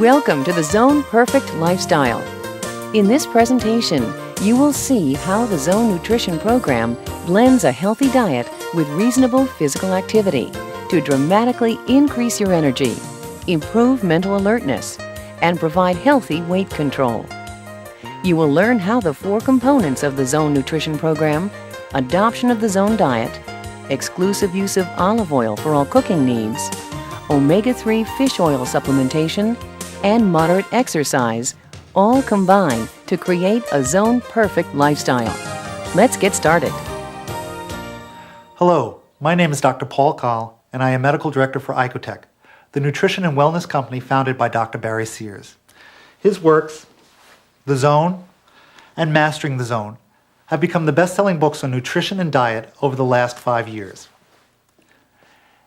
Welcome to the Zone Perfect Lifestyle. In this presentation, you will see how the Zone Nutrition Program blends a healthy diet with reasonable physical activity to dramatically increase your energy, improve mental alertness, and provide healthy weight control. You will learn how the four components of the Zone Nutrition Program, adoption of the Zone diet, exclusive use of olive oil for all cooking needs, omega-3 fish oil supplementation, and moderate exercise all combine to create a Zone Perfect lifestyle. Let's get started. Hello, my name is Dr. Paul Kahl, and I am Medical Director for Caldecott, the nutrition and wellness company founded by Dr. Barry Sears. His works, The Zone and Mastering the Zone, have become the best-selling books on nutrition and diet over the last 5 years.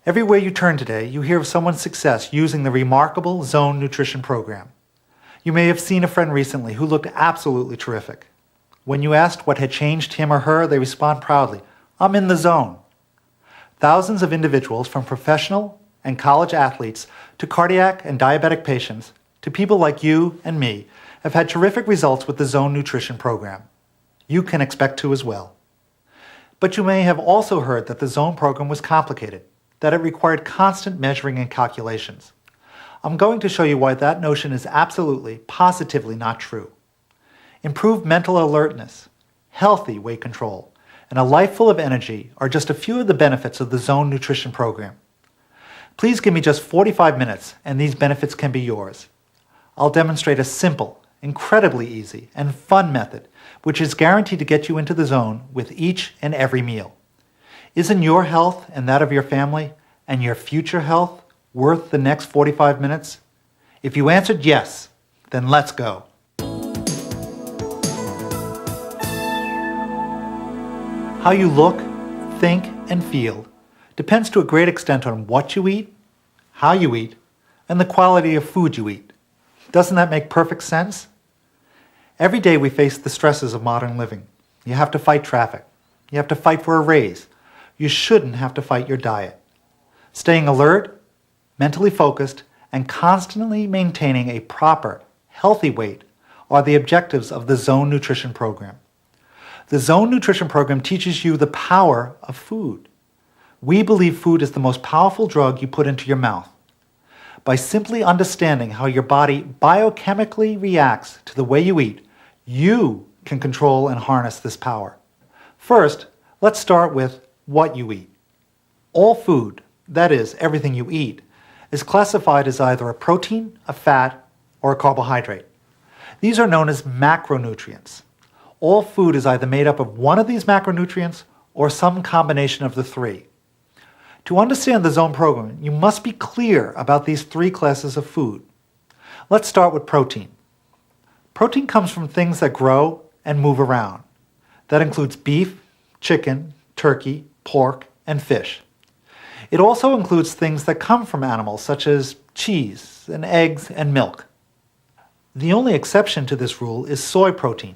Everywhere you turn today, you hear of someone's success using the remarkable Zone Nutrition Program. You may have seen a friend recently who looked absolutely terrific. When you asked what had changed him or her, they respond proudly, "I'm in the zone." Thousands of individuals, from professional and college athletes to cardiac and diabetic patients to people like you and me, have had terrific results with the Zone Nutrition Program. You can expect to as well. But you may have also heard that the Zone program was complicated, that it required constant measuring and calculations. I'm going to show you why that notion is absolutely, positively not true. Improved mental alertness, healthy weight control, and a life full of energy are just a few of the benefits of the Zone Nutrition Program. Please give me just 45 minutes and these benefits can be yours. I'll demonstrate a simple, incredibly easy, and fun method which is guaranteed to get you into the zone with each and every meal. Isn't your health and that of your family and your future health worth the next 45 minutes? If you answered yes, then let's go. How you look, think, and feel depends to a great extent on what you eat, how you eat, and the quality of food you eat. Doesn't that make perfect sense? Every day we face the stresses of modern living. You have to fight traffic. You have to fight for a raise. You shouldn't have to fight your diet. Staying alert, mentally focused, and constantly maintaining a proper, healthy weight are the objectives of the Zone Nutrition Program. The Zone Nutrition Program teaches you the power of food. We believe food is the most powerful drug you put into your mouth. By simply understanding how your body biochemically reacts to the way you eat, you can control and harness this power. First, let's start with what you eat. All food, that is, everything you eat, is classified as either a protein, a fat, or a carbohydrate. These are known as macronutrients. All food is either made up of one of these macronutrients or some combination of the three. To understand the Zone program, you must be clear about these three classes of food. Let's start with protein. Protein comes from things that grow and move around. That includes beef, chicken, turkey, pork, and fish. It also includes things that come from animals such as cheese and eggs and milk. The only exception to this rule is soy protein.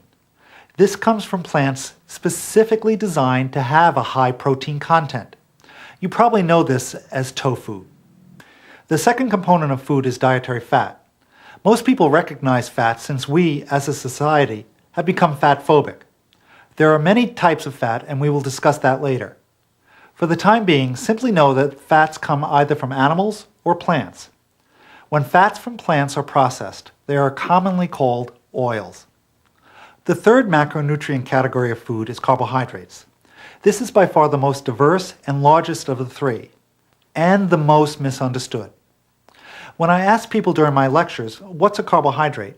This comes from plants specifically designed to have a high protein content. You probably know this as tofu. The second component of food is dietary fat. Most people recognize fat since we, as a society, have become fat-phobic. There are many types of fat, and we will discuss that later. For the time being, simply know that fats come either from animals or plants. When fats from plants are processed, they are commonly called oils. The third macronutrient category of food is carbohydrates. This is by far the most diverse and largest of the three, and the most misunderstood. When I ask people during my lectures, what's a carbohydrate?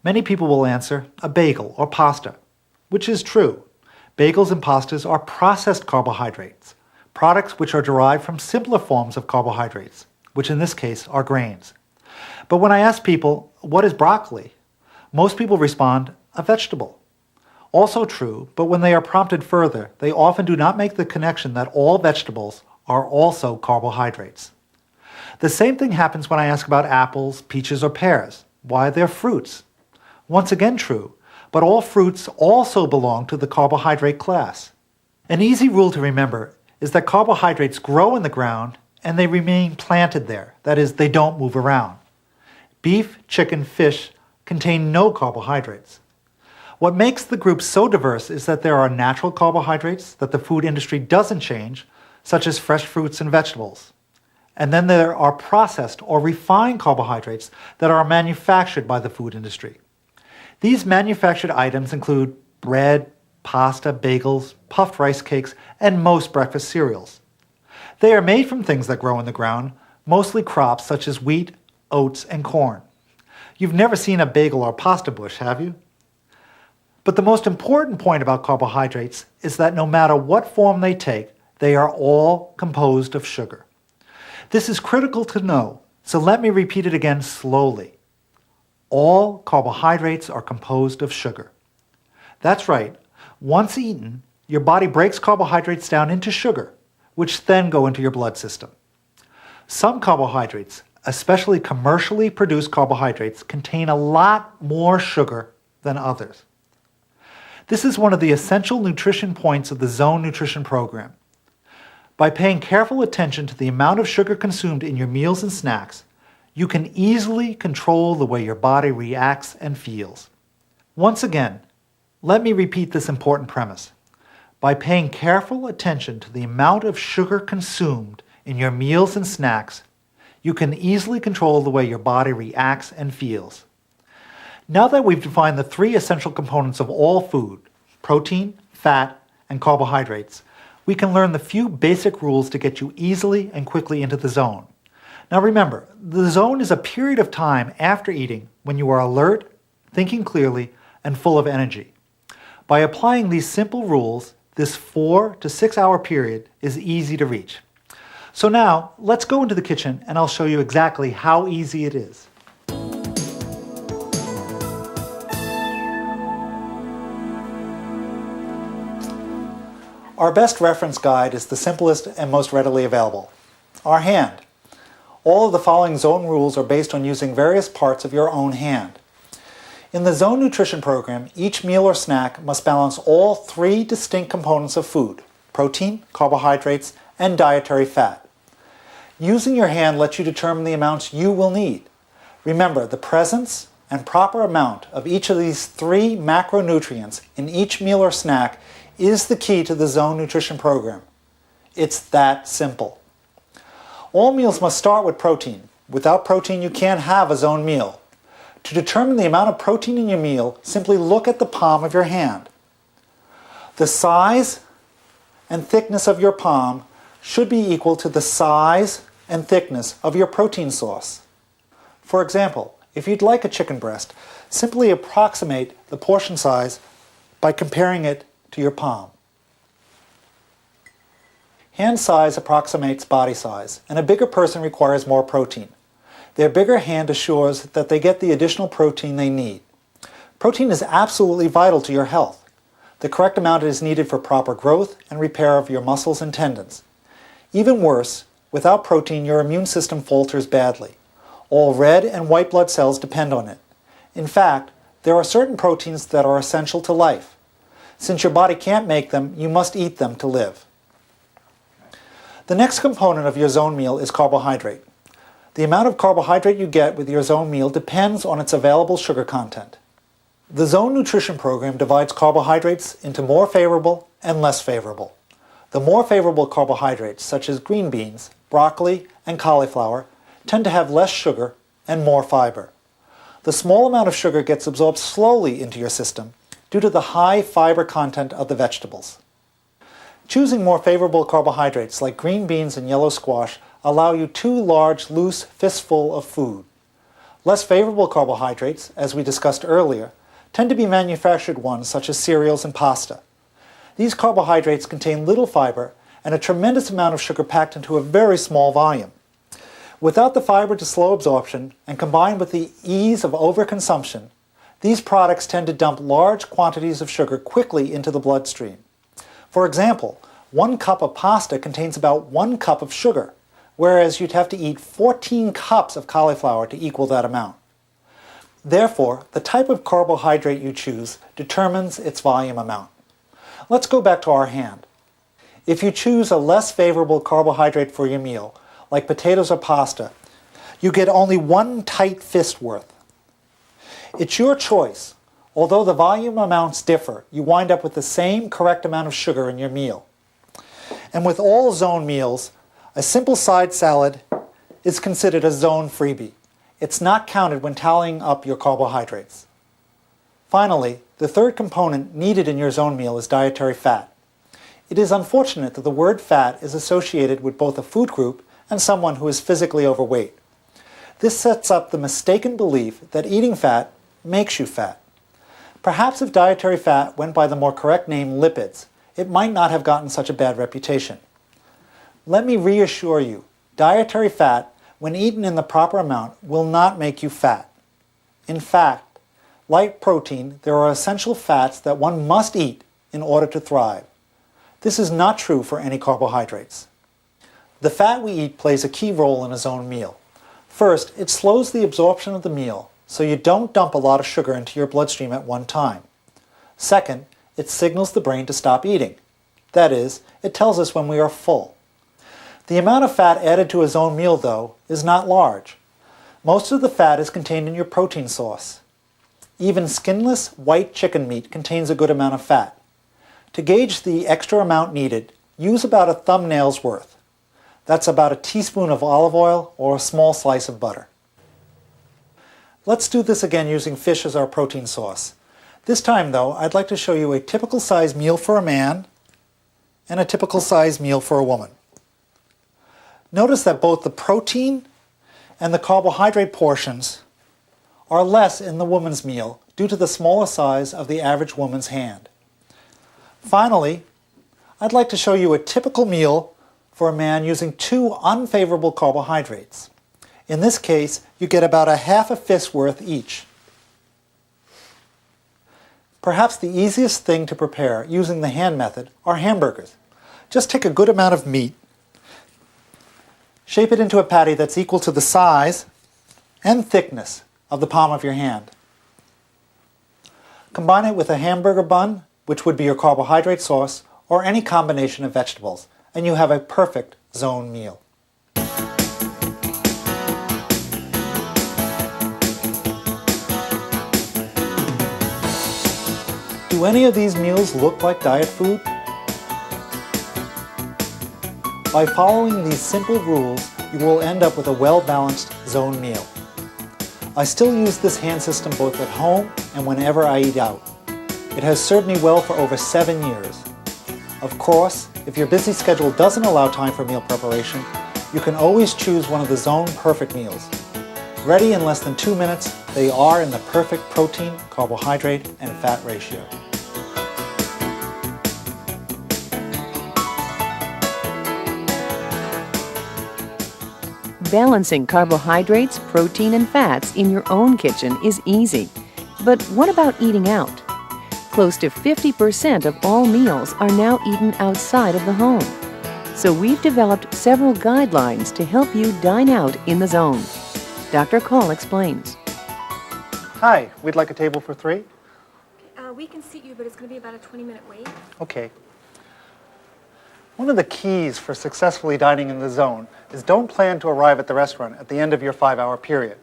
Many people will answer, a bagel or pasta, which is true. Bagels and pastas are processed carbohydrates, products which are derived from simpler forms of carbohydrates, which in this case are grains. But when I ask people, what is broccoli? Most people respond, a vegetable. Also true, but when they are prompted further, they often do not make the connection that all vegetables are also carbohydrates. The same thing happens when I ask about apples, peaches, or pears. Why, they're fruits. Once again true, but all fruits also belong to the carbohydrate class. An easy rule to remember is that carbohydrates grow in the ground and they remain planted there. That is, they don't move around. Beef, chicken, fish contain no carbohydrates. What makes the group so diverse is that there are natural carbohydrates that the food industry doesn't change, such as fresh fruits and vegetables. And then there are processed or refined carbohydrates that are manufactured by the food industry. These manufactured items include bread, pasta, bagels, puffed rice cakes, and most breakfast cereals. They are made from things that grow in the ground, mostly crops such as wheat, oats, and corn. You've never seen a bagel or pasta bush, have you? But the most important point about carbohydrates is that no matter what form they take, they are all composed of sugar. This is critical to know, so let me repeat it again slowly. All carbohydrates are composed of sugar. That's right. Once eaten, your body breaks carbohydrates down into sugar, which then go into your blood system. Some carbohydrates, especially commercially produced carbohydrates, contain a lot more sugar than others. This is one of the essential nutrition points of the Zone Nutrition program. By paying careful attention to the amount of sugar consumed in your meals and snacks, you can easily control the way your body reacts and feels. Once again, let me repeat this important premise. By paying careful attention to the amount of sugar consumed in your meals and snacks, you can easily control the way your body reacts and feels. Now that we've defined the three essential components of all food, protein, fat, and carbohydrates, we can learn the few basic rules to get you easily and quickly into the zone. Now remember, the zone is a period of time after eating when you are alert, thinking clearly, and full of energy. By applying these simple rules, this 4 to 6 hour period is easy to reach. So now, let's go into the kitchen and I'll show you exactly how easy it is. Our best reference guide is the simplest and most readily available. Our hand. All of the following zone rules are based on using various parts of your own hand. In the Zone Nutrition program, each meal or snack must balance all three distinct components of food: protein, carbohydrates, and dietary fat. Using your hand lets you determine the amounts you will need. Remember, the presence and proper amount of each of these three macronutrients in each meal or snack is the key to the Zone Nutrition program. It's that simple. All meals must start with protein. Without protein, you can't have a Zone meal. To determine the amount of protein in your meal, simply look at the palm of your hand. The size and thickness of your palm should be equal to the size and thickness of your protein source. For example, if you'd like a chicken breast, simply approximate the portion size by comparing it to your palm. Hand size approximates body size, and a bigger person requires more protein. Their bigger hand assures that they get the additional protein they need. Protein is absolutely vital to your health. The correct amount is needed for proper growth and repair of your muscles and tendons. Even worse, without protein, your immune system falters badly. All red and white blood cells depend on it. In fact, there are certain proteins that are essential to life. Since your body can't make them, you must eat them to live. The next component of your Zone meal is carbohydrate. The amount of carbohydrate you get with your Zone meal depends on its available sugar content. The Zone Nutrition program divides carbohydrates into more favorable and less favorable. The more favorable carbohydrates, such as green beans, broccoli, and cauliflower, tend to have less sugar and more fiber. The small amount of sugar gets absorbed slowly into your system due to the high fiber content of the vegetables. Choosing more favorable carbohydrates like green beans and yellow squash allow you 2 large, loose fistfuls of food. Less favorable carbohydrates, as we discussed earlier, tend to be manufactured ones such as cereals and pasta. These carbohydrates contain little fiber and a tremendous amount of sugar packed into a very small volume. Without the fiber to slow absorption and combined with the ease of overconsumption, these products tend to dump large quantities of sugar quickly into the bloodstream. For example, 1 cup of pasta contains about 1 cup of sugar, whereas you'd have to eat 14 cups of cauliflower to equal that amount. Therefore, the type of carbohydrate you choose determines its volume amount. Let's go back to our hand. If you choose a less favorable carbohydrate for your meal, like potatoes or pasta, You get only one tight fist worth. It's your choice. Although the volume amounts differ, you wind up with the same correct amount of sugar in your meal. And with all zone meals, a simple side salad is considered a zone freebie. It's not counted when tallying up your carbohydrates. Finally, the third component needed in your zone meal is dietary fat. It is unfortunate that the word fat is associated with both a food group and someone who is physically overweight. This sets up the mistaken belief that eating fat makes you fat. Perhaps if dietary fat went by the more correct name lipids, it might not have gotten such a bad reputation. Let me reassure you, dietary fat, when eaten in the proper amount, will not make you fat. In fact, like protein, there are essential fats that one must eat in order to thrive. This is not true for any carbohydrates. The fat we eat plays a key role in a zone meal. First, it slows the absorption of the meal, so you don't dump a lot of sugar into your bloodstream at one time. Second, it signals the brain to stop eating. That is, it tells us when we are full. The amount of fat added to a zone meal, though, is not large. Most of the fat is contained in your protein source. Even skinless white chicken meat contains a good amount of fat. To gauge the extra amount needed, use about a thumbnail's worth. That's about a teaspoon of olive oil or a small slice of butter. Let's do this again using fish as our protein source. This time, though, I'd like to show you a typical size meal for a man and a typical size meal for a woman. Notice that both the protein and the carbohydrate portions are less in the woman's meal due to the smaller size of the average woman's hand. Finally, I'd like to show you a typical meal for a man using 2 unfavorable carbohydrates. In this case, you get about a half a fist worth each. Perhaps the easiest thing to prepare using the hand method are hamburgers. Just take a good amount of meat, shape it into a patty that's equal to the size and thickness of the palm of your hand. Combine it with a hamburger bun, which would be your carbohydrate source, or any combination of vegetables, and you have a perfect zone meal. Do any of these meals look like diet food? By following these simple rules, you will end up with a well-balanced zone meal. I still use this hand system both at home and whenever I eat out. It has served me well for over 7 years. Of course, if your busy schedule doesn't allow time for meal preparation, you can always choose one of the Zone Perfect meals. Ready in less than 2 minutes, they are in the perfect protein, carbohydrate, and fat ratio. Balancing carbohydrates, protein, and fats in your own kitchen is easy. But what about eating out? Close to 50% of all meals are now eaten outside of the home. So we've developed several guidelines to help you dine out in the zone. Dr. Call explains. Hi, we'd like a table for 3. We can seat you, but it's going to be about a 20-minute wait. Okay. One of the keys for successfully dining in the zone is don't plan to arrive at the restaurant at the end of your 5-hour period.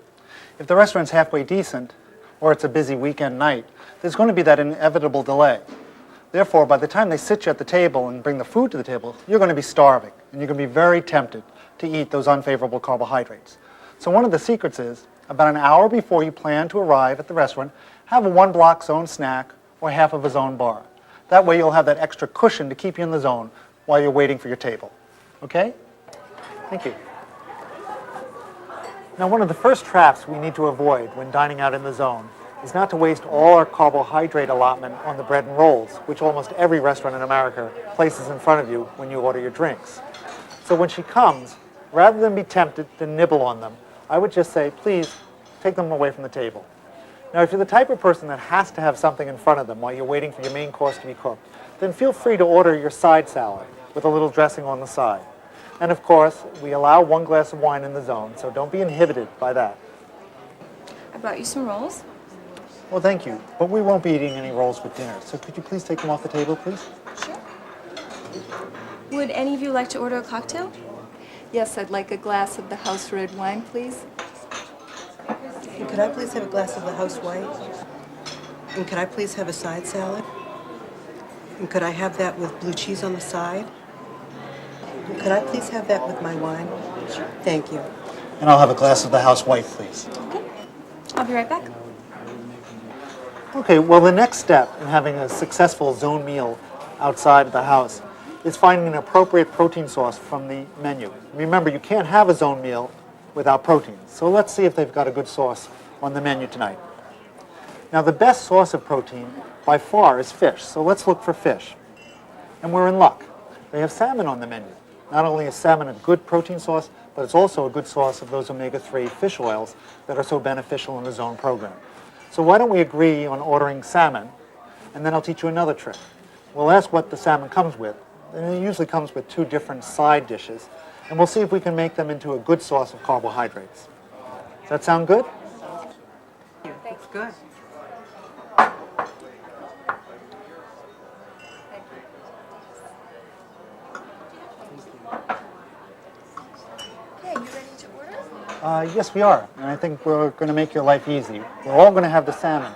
If the restaurant's halfway decent, or it's a busy weekend night, there's going to be that inevitable delay. Therefore, by the time they sit you at the table and bring the food to the table, you're going to be starving, and you're going to be very tempted to eat those unfavorable carbohydrates. So one of the secrets is, about an hour before you plan to arrive at the restaurant, have a 1-block zone snack or half of a zone bar. That way you'll have that extra cushion to keep you in the zone while you're waiting for your table. Okay? Thank you. Now, one of the first traps we need to avoid when dining out in the zone is not to waste all our carbohydrate allotment on the bread and rolls, which almost every restaurant in America places in front of you when you order your drinks. So when she comes, rather than be tempted to nibble on them, I would just say, please, take them away from the table. Now, if you're the type of person that has to have something in front of them while you're waiting for your main course to be cooked, then feel free to order your side salad with a little dressing on the side. And of course, we allow 1 glass of wine in the zone, so don't be inhibited by that. I brought you some rolls. Well, thank you, but we won't be eating any rolls with dinner, so could you please take them off the table, please? Sure. Would any of you like to order a cocktail? Yes, I'd like a glass of the house red wine, please. And could I please have a glass of the house white? And could I please have a side salad? And could I have that with blue cheese on the side? And could I please have that with my wine? Sure. Thank you. And I'll have a glass of the house white, please. Okay. I'll be right back. Okay, well, the next step in having a successful zone meal outside of the house is finding an appropriate protein source from the menu. Remember, you can't have a zone meal without protein. So let's see if they've got a good source on the menu tonight. Now, the best source of protein by far is fish, so let's look for fish. And we're in luck. They have salmon on the menu. Not only is salmon a good protein source, but it's also a good source of those omega-3 fish oils that are so beneficial in the zone program. So why don't we agree on ordering salmon, and then I'll teach you another trick. We'll ask what the salmon comes with, and it usually comes with 2 different side dishes, and we'll see if we can make them into a good source of carbohydrates. Does that sound good? That's good. Okay, you ready to order? Yes, we are, and I think we're going to make your life easy. We're all going to have the salmon.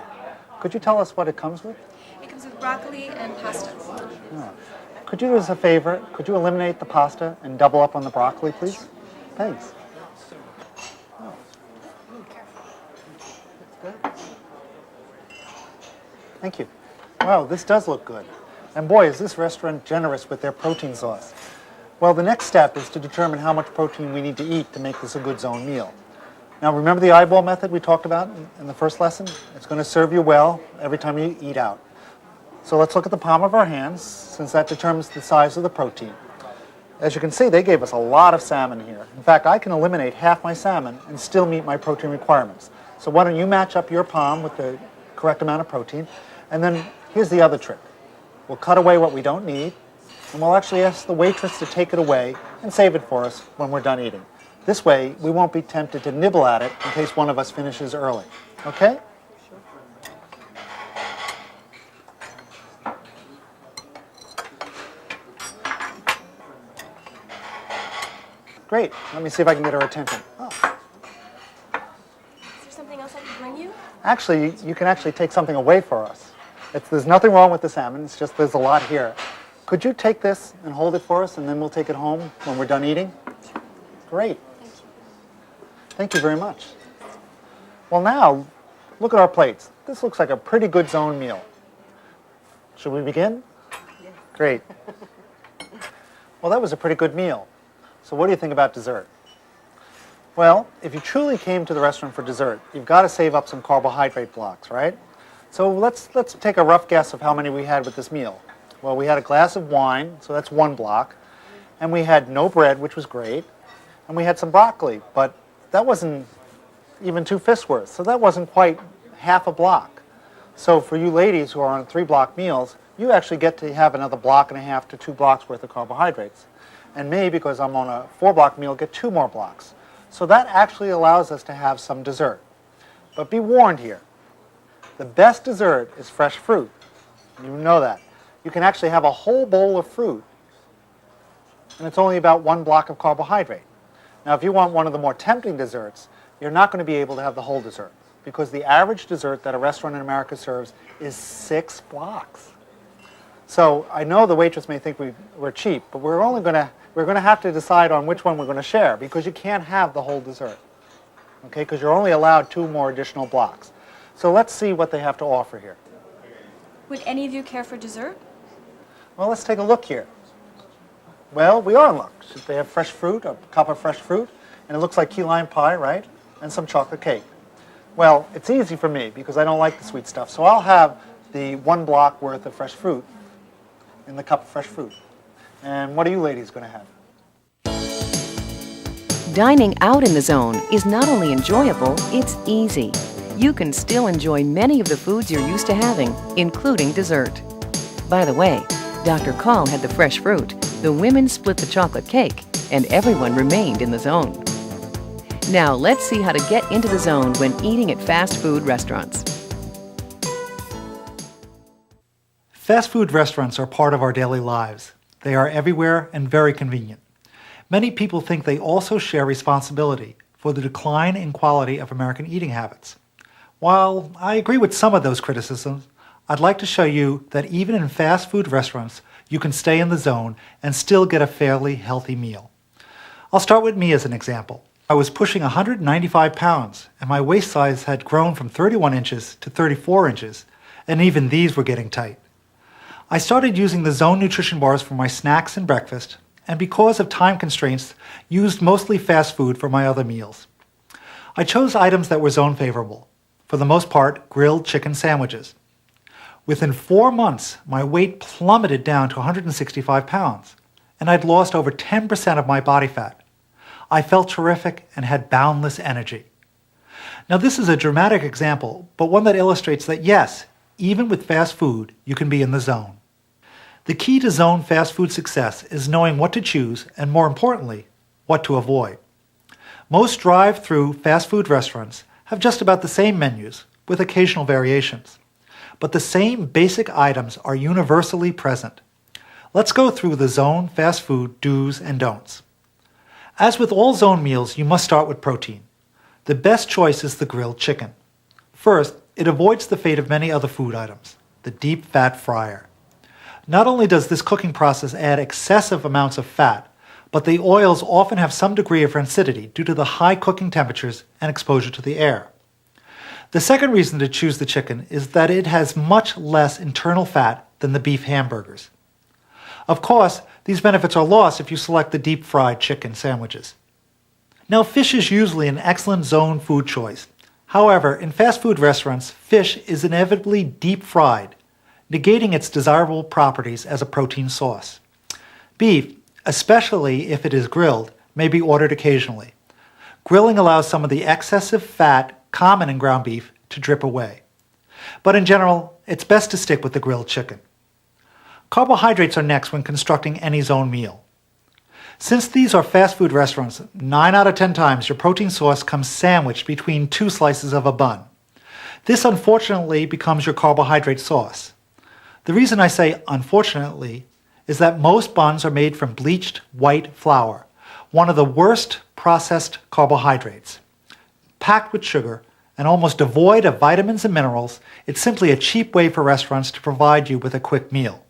Could you tell us what it comes with? It comes with broccoli and pasta. Oh. Could you do us a favor? Could you eliminate the pasta and double up on the broccoli, please? Thanks. Oh. Thank you. Wow, this does look good. And boy, is this restaurant generous with their protein sauce. Well, the next step is to determine how much protein we need to eat to make this a good zone meal. Now, remember the eyeball method we talked about in the first lesson? It's going to serve you well every time you eat out. So let's look at the palm of our hands, since that determines the size of the protein. As you can see, they gave us a lot of salmon here. In fact, I can eliminate half my salmon and still meet my protein requirements. So why don't you match up your palm with the correct amount of protein, and then here's the other trick. We'll cut away what we don't need, and we'll actually ask the waitress to take it away and save it for us when we're done eating. This way, we won't be tempted to nibble at it in case one of us finishes early. Okay? Great. Let me see if I can get her attention. Oh. Is there something else I can bring you? Actually, you can actually take something away for us. There's nothing wrong with the salmon. It's just there's a lot here. Could you take this and hold it for us, and then we'll take it home when we're done eating? Great. Thank you. Thank you very much. Well, now, look at our plates. This looks like a pretty good zone meal. Should we begin? Yes. Great. Well, that was a pretty good meal. So what do you think about dessert? Well, if you truly came to the restaurant for dessert, you've got to save up some carbohydrate blocks, right? So let's take a rough guess of how many we had with this meal. Well, we had a glass of wine, so that's 1 block, and we had no bread, which was great, and we had some broccoli, but that wasn't even 2 fists worth, so that wasn't quite half a block. So for you ladies who are on 3-block meals, you actually get to have another 1.5 blocks to 2 blocks worth of carbohydrates. And me, because I'm on a 4-block meal, get 2 more blocks. So that actually allows us to have some dessert. But be warned here. The best dessert is fresh fruit. You know that. You can actually have a whole bowl of fruit, and it's only about 1 block of carbohydrate. Now, if you want one of the more tempting desserts, you're not going to be able to have the whole dessert, because the average dessert that a restaurant in America serves is 6 blocks. So I know the waitress may think we're cheap, but we're going to have to decide on which one we're going to share, because you can't have the whole dessert, okay? Because you're only allowed 2 more additional blocks. So let's see what they have to offer here. Would any of you care for dessert? Well, let's take a look here. Well, we are in luck. They have fresh fruit, a cup of fresh fruit, and it looks like key lime pie, right? And some chocolate cake. Well, it's easy for me because I don't like the sweet stuff, so I'll have the 1 block worth of fresh fruit in the cup of fresh fruit. And what are you ladies going to have? Dining out in the zone is not only enjoyable, it's easy. You can still enjoy many of the foods you're used to having, including dessert. By the way, Dr. Call had the fresh fruit, the women split the chocolate cake, and everyone remained in the zone. Now let's see how to get into the zone when eating at fast food restaurants. Fast food restaurants are part of our daily lives. They are everywhere and very convenient. Many people think they also share responsibility for the decline in quality of American eating habits. While I agree with some of those criticisms, I'd like to show you that even in fast food restaurants, you can stay in the zone and still get a fairly healthy meal. I'll start with me as an example. I was pushing 195 pounds, and my waist size had grown from 31 inches to 34 inches, and even these were getting tight. I started using the Zone nutrition bars for my snacks and breakfast, and because of time constraints, used mostly fast food for my other meals. I chose items that were Zone favorable, for the most part grilled chicken sandwiches. Within 4 months, my weight plummeted down to 165 pounds, and I'd lost over 10% of my body fat. I felt terrific and had boundless energy. Now this is a dramatic example, but one that illustrates that yes, even with fast food, you can be in the zone. The key to Zone fast food success is knowing what to choose and, more importantly, what to avoid. Most drive-through fast food restaurants have just about the same menus, with occasional variations. But the same basic items are universally present. Let's go through the Zone fast food do's and don'ts. As with all Zone meals, you must start with protein. The best choice is the grilled chicken. First, it avoids the fate of many other food items, the deep fat fryer. Not only does this cooking process add excessive amounts of fat, but the oils often have some degree of rancidity due to the high cooking temperatures and exposure to the air. The second reason to choose the chicken is that it has much less internal fat than the beef hamburgers. Of course, these benefits are lost if you select the deep-fried chicken sandwiches. Now, fish is usually an excellent Zone food choice. However, in fast food restaurants, fish is inevitably deep-fried, negating its desirable properties as a protein source. Beef, especially if it is grilled, may be ordered occasionally. Grilling allows some of the excessive fat common in ground beef to drip away. But in general, it's best to stick with the grilled chicken. Carbohydrates are next when constructing any Zone meal. Since these are fast food restaurants, 9 out of 10 times your protein source comes sandwiched between 2 slices of a bun. This unfortunately becomes your carbohydrate source. The reason I say unfortunately is that most buns are made from bleached white flour, one of the worst processed carbohydrates. Packed with sugar and almost devoid of vitamins and minerals, it's simply a cheap way for restaurants to provide you with a quick meal.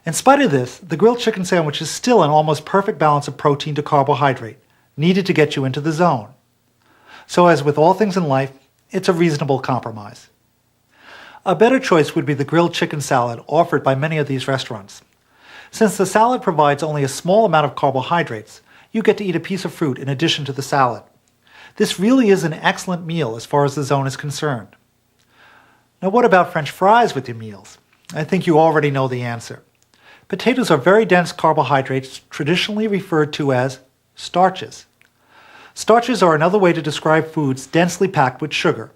In spite of this, the grilled chicken sandwich is still an almost perfect balance of protein to carbohydrate, needed to get you into the zone. So as with all things in life, it's a reasonable compromise. A better choice would be the grilled chicken salad offered by many of these restaurants. Since the salad provides only a small amount of carbohydrates, you get to eat a piece of fruit in addition to the salad. This really is an excellent meal as far as the Zone is concerned. Now what about French fries with your meals? I think you already know the answer. Potatoes are very dense carbohydrates traditionally referred to as starches. Starches are another way to describe foods densely packed with sugar.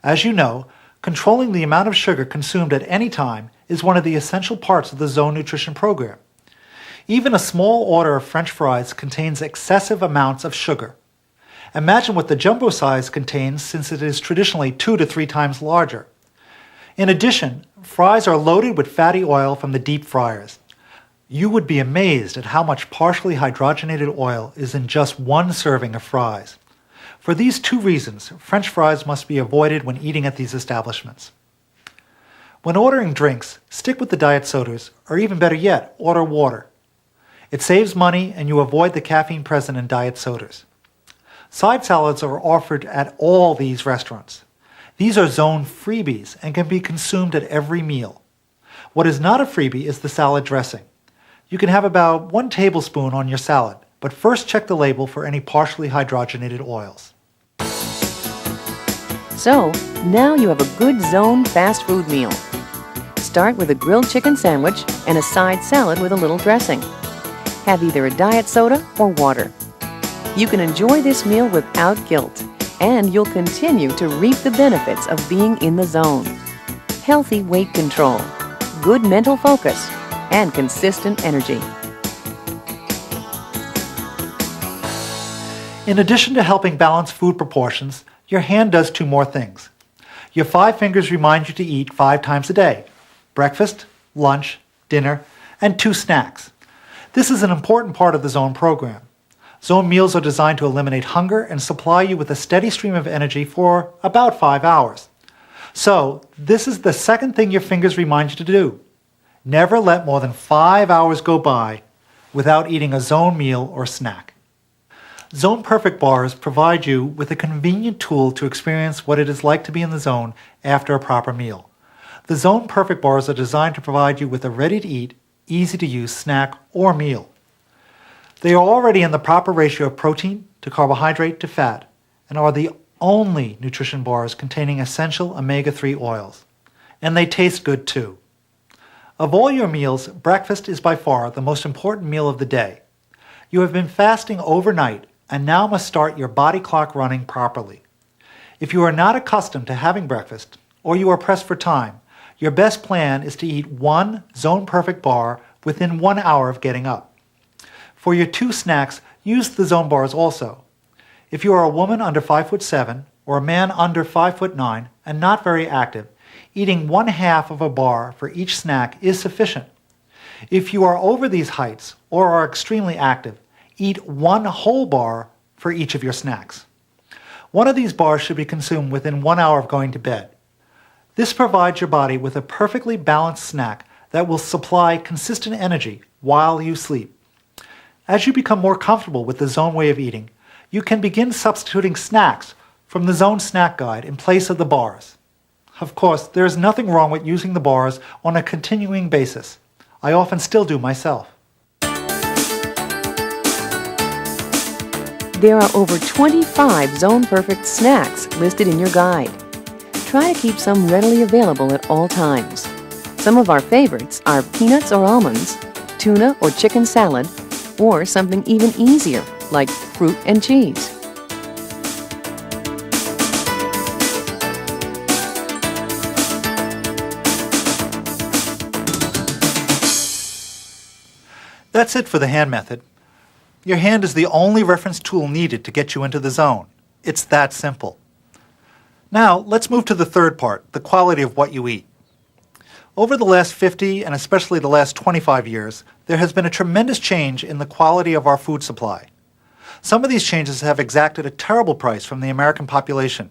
As you know, controlling the amount of sugar consumed at any time is one of the essential parts of the Zone nutrition program. Even a small order of French fries contains excessive amounts of sugar. Imagine what the jumbo size contains, since it is traditionally 2 to 3 times larger. In addition, fries are loaded with fatty oil from the deep fryers. You would be amazed at how much partially hydrogenated oil is in just one serving of fries. For these 2 reasons, French fries must be avoided when eating at these establishments. When ordering drinks, stick with the diet sodas, or even better yet, order water. It saves money and you avoid the caffeine present in diet sodas. Side salads are offered at all these restaurants. These are Zone freebies and can be consumed at every meal. What is not a freebie is the salad dressing. You can have about 1 tablespoon on your salad, but first check the label for any partially hydrogenated oils. So, now you have a good Zone fast food meal. Start with a grilled chicken sandwich and a side salad with a little dressing. Have either a diet soda or water. You can enjoy this meal without guilt, and you'll continue to reap the benefits of being in the Zone. Healthy weight control, good mental focus, and consistent energy. In addition to helping balance food proportions, your hand does 2 more things. Your 5 fingers remind you to eat 5 times a day: breakfast, lunch, dinner, and 2 snacks. This is an important part of the Zone program. Zone meals are designed to eliminate hunger and supply you with a steady stream of energy for about 5 hours. So, this is the second thing your fingers remind you to do. Never let more than 5 hours go by without eating a Zone meal or snack. Zone Perfect bars provide you with a convenient tool to experience what it is like to be in the zone after a proper meal. The Zone Perfect bars are designed to provide you with a ready-to-eat, easy-to-use snack or meal. They are already in the proper ratio of protein to carbohydrate to fat and are the only nutrition bars containing essential omega-3 oils. And they taste good too. Of all your meals, breakfast is by far the most important meal of the day. You have been fasting overnight and now must start your body clock running properly. If you are not accustomed to having breakfast, or you are pressed for time, your best plan is to eat one Zone Perfect bar within 1 hour of getting up. For your 2 snacks, use the Zone bars also. If you are a woman under 5'7" or a man under 5'9" and not very active, eating 1/2 of a bar for each snack is sufficient. If you are over these heights or are extremely active, eat 1 whole bar for each of your snacks. One of these bars should be consumed within 1 hour of going to bed. This provides your body with a perfectly balanced snack that will supply consistent energy while you sleep. As you become more comfortable with the Zone way of eating, you can begin substituting snacks from the Zone Snack Guide in place of the bars. Of course, there is nothing wrong with using the bars on a continuing basis. I often still do myself. There are over 25 Zone Perfect snacks listed in your guide. Try to keep some readily available at all times. Some of our favorites are peanuts or almonds, tuna or chicken salad, or something even easier like fruit and cheese. That's it for the hand method. Your hand is the only reference tool needed to get you into the zone. It's that simple. Now, let's move to the third part, the quality of what you eat. Over the last 50 and especially the last 25 years, there has been a tremendous change in the quality of our food supply. Some of these changes have exacted a terrible price from the American population,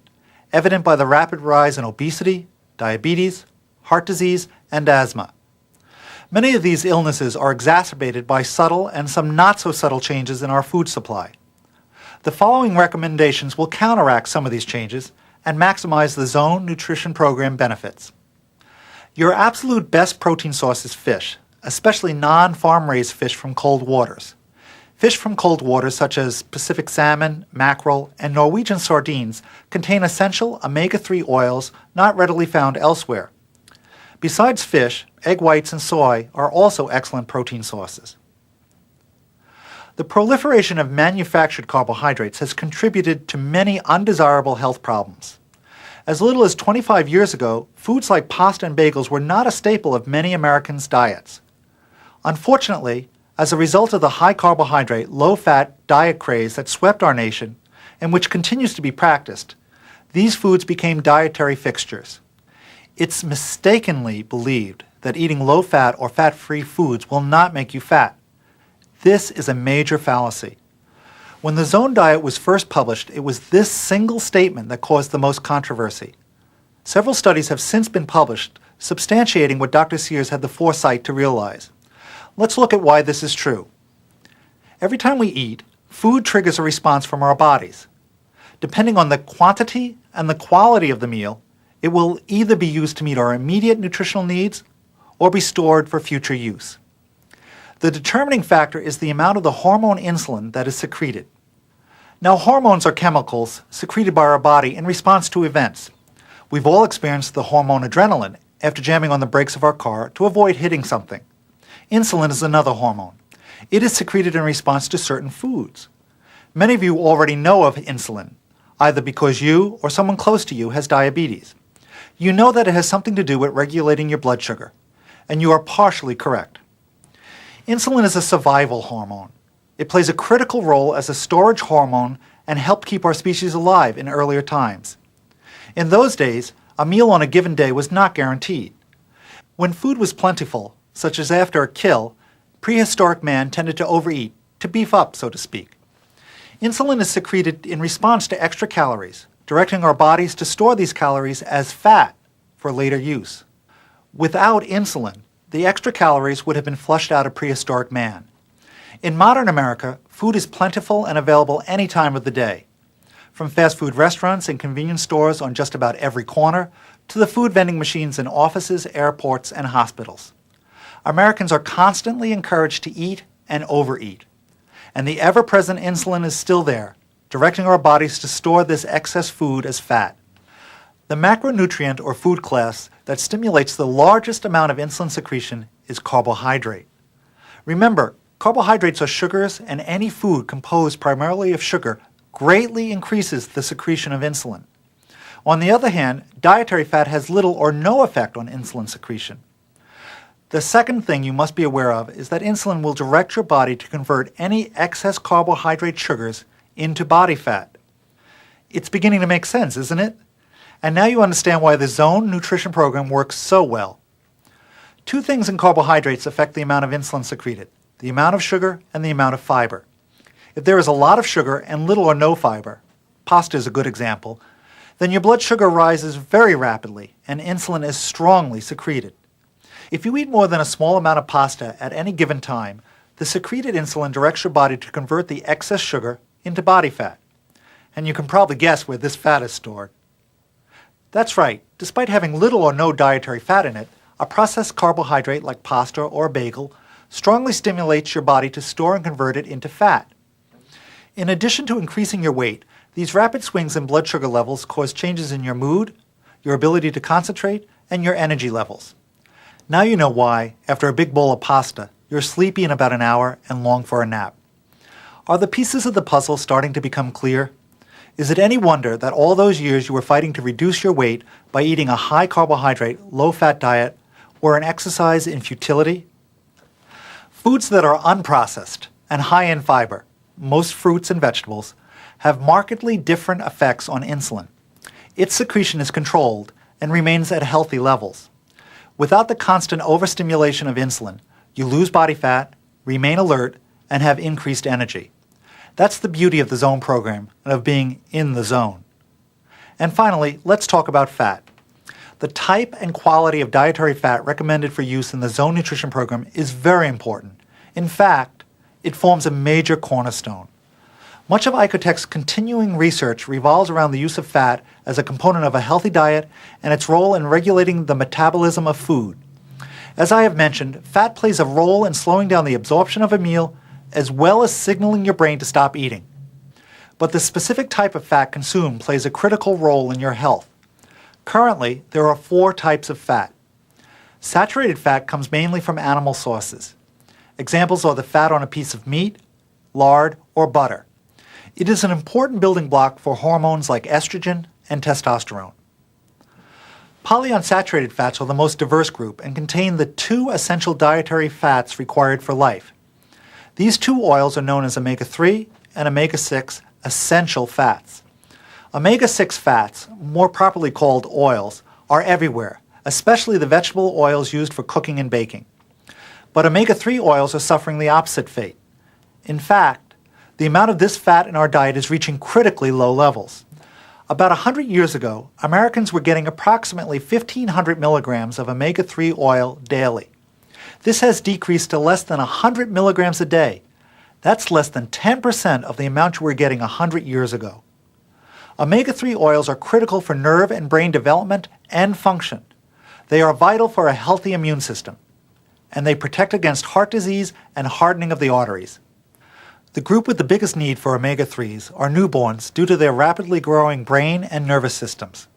evident by the rapid rise in obesity, diabetes, heart disease, and asthma. Many of these illnesses are exacerbated by subtle and some not-so-subtle changes in our food supply. The following recommendations will counteract some of these changes and maximize the Zone Nutrition Program benefits. Your absolute best protein source is fish, especially non-farm-raised fish from cold waters. Fish from cold waters such as Pacific salmon, mackerel, and Norwegian sardines contain essential omega-3 oils not readily found elsewhere. Besides fish, egg whites and soy are also excellent protein sources. The proliferation of manufactured carbohydrates has contributed to many undesirable health problems. As little as 25 years ago, foods like pasta and bagels were not a staple of many Americans' diets. Unfortunately, as a result of the high carbohydrate, low-fat diet craze that swept our nation, and which continues to be practiced, these foods became dietary fixtures. It's mistakenly believed that eating low-fat or fat-free foods will not make you fat. This is a major fallacy. When the Zone diet was first published, it was this single statement that caused the most controversy. Several studies have since been published substantiating what Dr. Sears had the foresight to realize. Let's look at why this is true. Every time we eat, food triggers a response from our bodies. Depending on the quantity and the quality of the meal, it will either be used to meet our immediate nutritional needs or be stored for future use. The determining factor is the amount of the hormone insulin that is secreted. Now, hormones are chemicals secreted by our body in response to events. We've all experienced the hormone adrenaline after jamming on the brakes of our car to avoid hitting something. Insulin is another hormone. It is secreted in response to certain foods. Many of you already know of insulin, either because you or someone close to you has diabetes. You know that it has something to do with regulating your blood sugar, and you are partially correct. Insulin is a survival hormone. It plays a critical role as a storage hormone and helped keep our species alive in earlier times. In those days, a meal on a given day was not guaranteed. When food was plentiful, such as after a kill, prehistoric man tended to overeat, to beef up, so to speak. Insulin is secreted in response to extra calories, directing our bodies to store these calories as fat for later use. Without insulin, the extra calories would have been flushed out of prehistoric man. In modern America, food is plentiful and available any time of the day. From fast food restaurants and convenience stores on just about every corner, to the food vending machines in offices, airports, and hospitals. Americans are constantly encouraged to eat and overeat. And the ever-present insulin is still there, directing our bodies to store this excess food as fat. The macronutrient or food class that stimulates the largest amount of insulin secretion is carbohydrate. Remember, carbohydrates are sugars, and any food composed primarily of sugar greatly increases the secretion of insulin. On the other hand, dietary fat has little or no effect on insulin secretion. The second thing you must be aware of is that insulin will direct your body to convert any excess carbohydrate sugars into body fat. It's beginning to make sense, isn't it? And now you understand why the Zone Nutrition Program works so well. Two things in carbohydrates affect the amount of insulin secreted: the amount of sugar and the amount of fiber. If there is a lot of sugar and little or no fiber, pasta is a good example, then your blood sugar rises very rapidly and insulin is strongly secreted. If you eat more than a small amount of pasta at any given time, the secreted insulin directs your body to convert the excess sugar into body fat. And you can probably guess where this fat is stored. That's right, despite having little or no dietary fat in it, a processed carbohydrate like pasta or a bagel strongly stimulates your body to store and convert it into fat. In addition to increasing your weight, these rapid swings in blood sugar levels cause changes in your mood, your ability to concentrate, and your energy levels. Now you know why, after a big bowl of pasta, you're sleepy in about an hour and long for a nap. Are the pieces of the puzzle starting to become clear? Is it any wonder that all those years you were fighting to reduce your weight by eating a high-carbohydrate, low-fat diet were an exercise in futility? Foods that are unprocessed and high in fiber, most fruits and vegetables, have markedly different effects on insulin. Its secretion is controlled and remains at healthy levels. Without the constant overstimulation of insulin, you lose body fat, remain alert, and have increased energy. That's the beauty of the Zone program and of being in the zone. And finally, let's talk about fat. The type and quality of dietary fat recommended for use in the Zone Nutrition Program is very important. In fact, it forms a major cornerstone. Much of Icotech's continuing research revolves around the use of fat as a component of a healthy diet and its role in regulating the metabolism of food. As I have mentioned, fat plays a role in slowing down the absorption of a meal as well as signaling your brain to stop eating. But the specific type of fat consumed plays a critical role in your health. Currently, there are 4 types of fat. Saturated fat comes mainly from animal sources. Examples are the fat on a piece of meat, lard, or butter. It is an important building block for hormones like estrogen and testosterone. Polyunsaturated fats are the most diverse group and contain the 2 essential dietary fats required for life. These 2 oils are known as omega-3 and omega-6 essential fats. Omega-6 fats, more properly called oils, are everywhere, especially the vegetable oils used for cooking and baking. But omega-3 oils are suffering the opposite fate. In fact, the amount of this fat in our diet is reaching critically low levels. About 100 years ago, Americans were getting approximately 1,500 milligrams of omega-3 oil daily. This has decreased to less than 100 milligrams a day. That's less than 10% of the amount you were getting 100 years ago. Omega-3 oils are critical for nerve and brain development and function. They are vital for a healthy immune system, and they protect against heart disease and hardening of the arteries. The group with the biggest need for omega-3s are newborns due to their rapidly growing brain and nervous systems.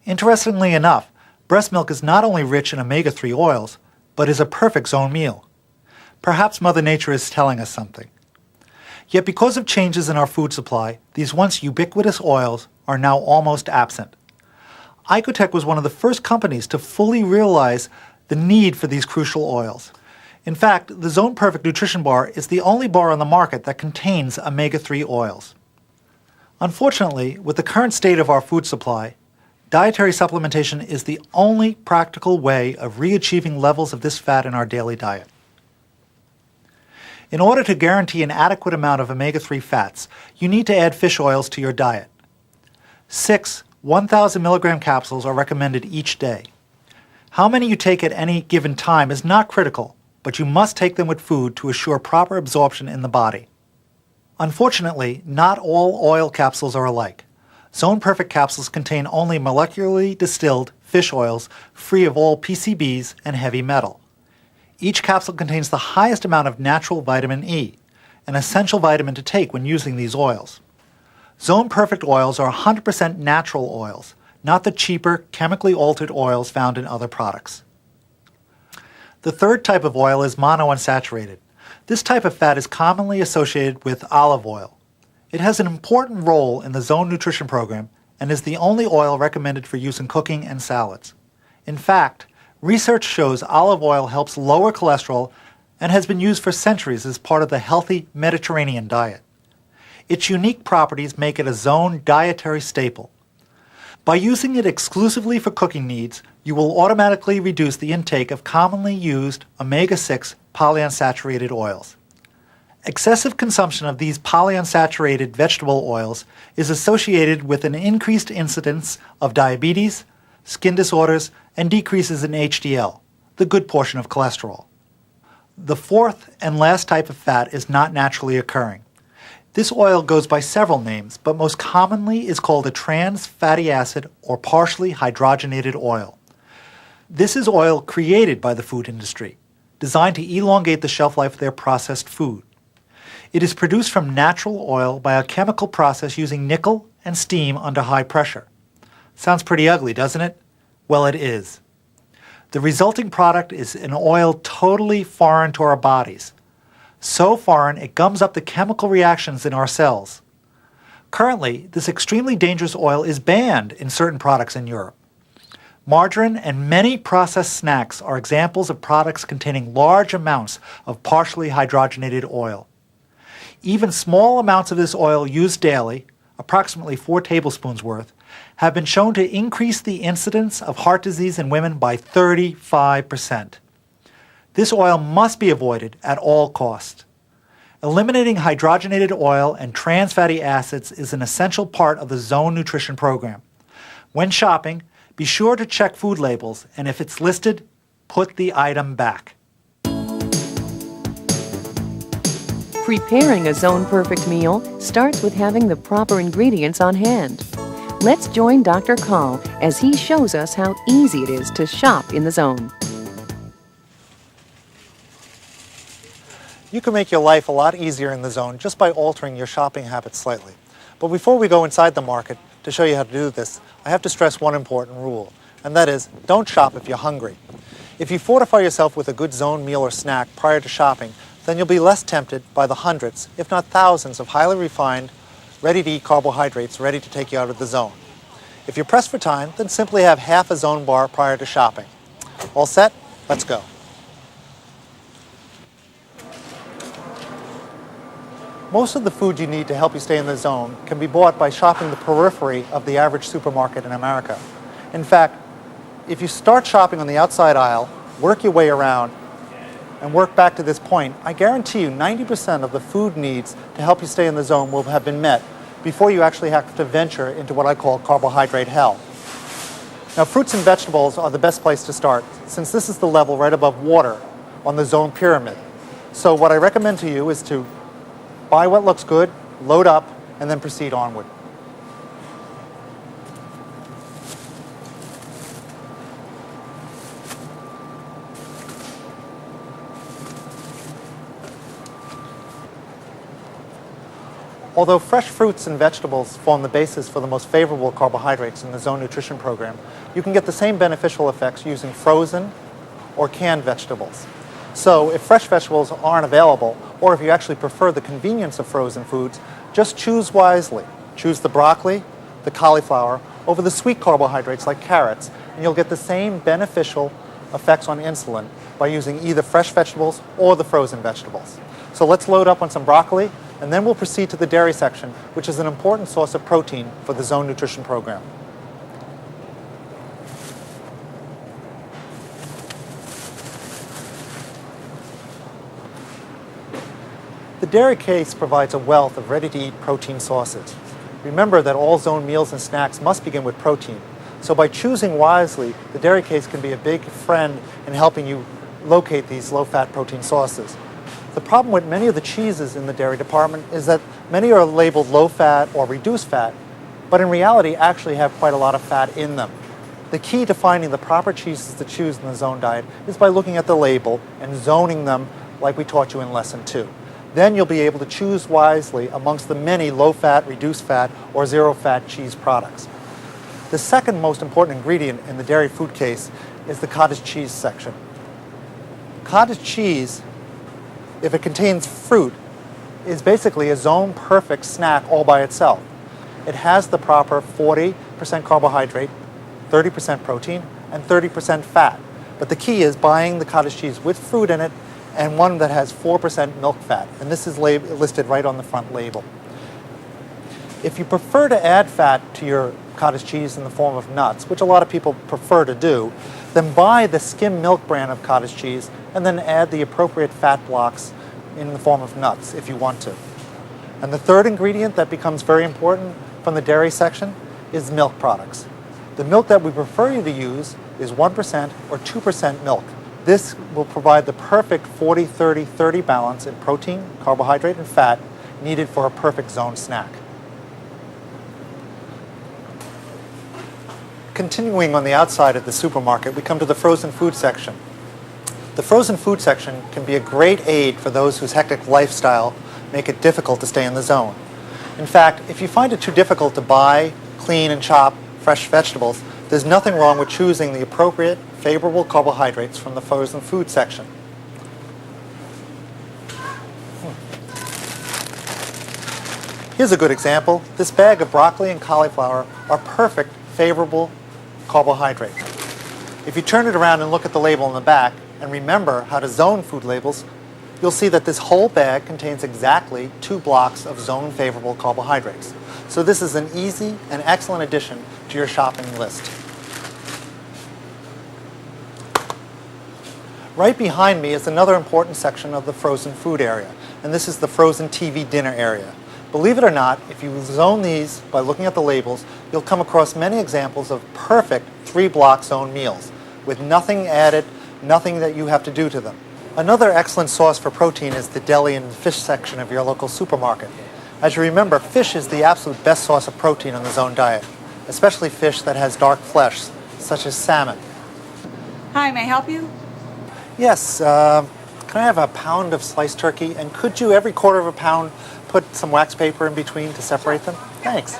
Interestingly enough, breast milk is not only rich in omega-3 oils, but is a perfect Zone meal. Perhaps Mother Nature is telling us something. Yet because of changes in our food supply, these once ubiquitous oils are now almost absent. Icotech was one of the first companies to fully realize the need for these crucial oils. In fact, the Zone Perfect Nutrition Bar is the only bar on the market that contains omega-3 oils. Unfortunately, with the current state of our food supply, dietary supplementation is the only practical way of re-achieving levels of this fat in our daily diet. In order to guarantee an adequate amount of omega-3 fats, you need to add fish oils to your diet. 6 1,000 milligram capsules are recommended each day. How many you take at any given time is not critical, but you must take them with food to assure proper absorption in the body. Unfortunately, not all oil capsules are alike. Zone Perfect capsules contain only molecularly distilled fish oils free of all PCBs and heavy metal. Each capsule contains the highest amount of natural vitamin E, an essential vitamin to take when using these oils. Zone Perfect oils are 100% natural oils, not the cheaper, chemically altered oils found in other products. The third type of oil is monounsaturated. This type of fat is commonly associated with olive oil. It has an important role in the Zone Nutrition Program and is the only oil recommended for use in cooking and salads. In fact, research shows olive oil helps lower cholesterol and has been used for centuries as part of the healthy Mediterranean diet. Its unique properties make it a Zone dietary staple. By using it exclusively for cooking needs, you will automatically reduce the intake of commonly used omega-6 polyunsaturated oils. Excessive consumption of these polyunsaturated vegetable oils is associated with an increased incidence of diabetes, skin disorders, and decreases in HDL, the good portion of cholesterol. The fourth and last type of fat is not naturally occurring. This oil goes by several names, but most commonly is called a trans fatty acid or partially hydrogenated oil. This is oil created by the food industry, designed to elongate the shelf life of their processed food. It is produced from natural oil by a chemical process using nickel and steam under high pressure. Sounds pretty ugly, doesn't it? Well, it is. The resulting product is an oil totally foreign to our bodies. So foreign it gums up the chemical reactions in our cells. Currently, this extremely dangerous oil is banned in certain products in Europe. Margarine and many processed snacks are examples of products containing large amounts of partially hydrogenated oil. Even small amounts of this oil used daily, approximately 4 tablespoons worth, have been shown to increase the incidence of heart disease in women by 35%. This oil must be avoided at all costs. Eliminating hydrogenated oil and trans fatty acids is an essential part of the Zone Nutrition Program. When shopping, be sure to check food labels, and if it's listed, put the item back. Preparing a Zone Perfect meal starts with having the proper ingredients on hand. Let's join Dr. Call as he shows us how easy it is to shop in the Zone. You can make your life a lot easier in the Zone just by altering your shopping habits slightly. But before we go inside the market to show you how to do this, I have to stress one important rule, and that is, don't shop if you're hungry. If you fortify yourself with a good Zone meal or snack prior to shopping, then you'll be less tempted by the hundreds, if not thousands, of highly refined, ready-to-eat carbohydrates ready to take you out of the Zone. If you're pressed for time, then simply have half a Zone bar prior to shopping. All set? Let's go. Most of the food you need to help you stay in the Zone can be bought by shopping the periphery of the average supermarket in America. In fact, if you start shopping on the outside aisle, work your way around, and work back to this point, I guarantee you 90% of the food needs to help you stay in the Zone will have been met before you actually have to venture into what I call carbohydrate hell. Now, fruits and vegetables are the best place to start, since this is the level right above water on the Zone pyramid. So what I recommend to you is to buy what looks good, load up, and then proceed onward. Although fresh fruits and vegetables form the basis for the most favorable carbohydrates in the Zone Nutrition Program, you can get the same beneficial effects using frozen or canned vegetables. So if fresh vegetables aren't available, or if you actually prefer the convenience of frozen foods, just choose wisely. Choose the broccoli, the cauliflower, over the sweet carbohydrates like carrots, and you'll get the same beneficial effects on insulin by using either fresh vegetables or the frozen vegetables. So let's load up on some broccoli, and then we'll proceed to the dairy section, which is an important source of protein for the Zone Nutrition Program. The dairy case provides a wealth of ready-to-eat protein sources. Remember that all zone meals and snacks must begin with protein. So by choosing wisely, the dairy case can be a big friend in helping you locate these low-fat protein sources. The problem with many of the cheeses in the dairy department is that many are labeled low-fat or reduced fat, but in reality actually have quite a lot of fat in them. The key to finding the proper cheeses to choose in the zone diet is by looking at the label and zoning them like we taught you in Lesson 2. Then you'll be able to choose wisely amongst the many low-fat, reduced fat, or zero-fat cheese products. The second most important ingredient in the dairy food case is the cottage cheese section. Cottage cheese, if it contains fruit, is basically a zone-perfect snack all by itself. It has the proper 40% carbohydrate, 30% protein, and 30% fat. But the key is buying the cottage cheese with fruit in it and one that has 4% milk fat. And this is listed right on the front label. If you prefer to add fat to your cottage cheese in the form of nuts, which a lot of people prefer to do, then buy the skim milk brand of cottage cheese and then add the appropriate fat blocks in the form of nuts if you want to. And the third ingredient that becomes very important from the dairy section is milk products. The milk that we prefer you to use is 1% or 2% milk. This will provide the perfect 40-30-30 balance in protein, carbohydrate, and fat needed for a perfect zone snack. Continuing on the outside of the supermarket, we come to the frozen food section. The frozen food section can be a great aid for those whose hectic lifestyle make it difficult to stay in the zone. In fact, if you find it too difficult to buy, clean, and chop fresh vegetables, there's nothing wrong with choosing the appropriate, favorable carbohydrates from the frozen food section. Here's a good example. This bag of broccoli and cauliflower are perfect, favorable carbohydrates. If you turn it around and look at the label on the back and remember how to zone food labels, you'll see that this whole bag contains exactly 2 blocks of zone favorable carbohydrates. So this is an easy and excellent addition to your shopping list. Right behind me is another important section of the frozen food area, and this is the frozen TV dinner area. Believe it or not, if you zone these by looking at the labels, you'll come across many examples of perfect 3-block zone meals with nothing added, nothing that you have to do to them. Another excellent source for protein is the deli and fish section of your local supermarket. As you remember, fish is the absolute best source of protein in the zone diet, especially fish that has dark flesh, such as salmon. Hi, may I help you? Yes, can I have a pound of sliced turkey? And could you, every quarter of a pound, put some wax paper in between to separate them? Thanks.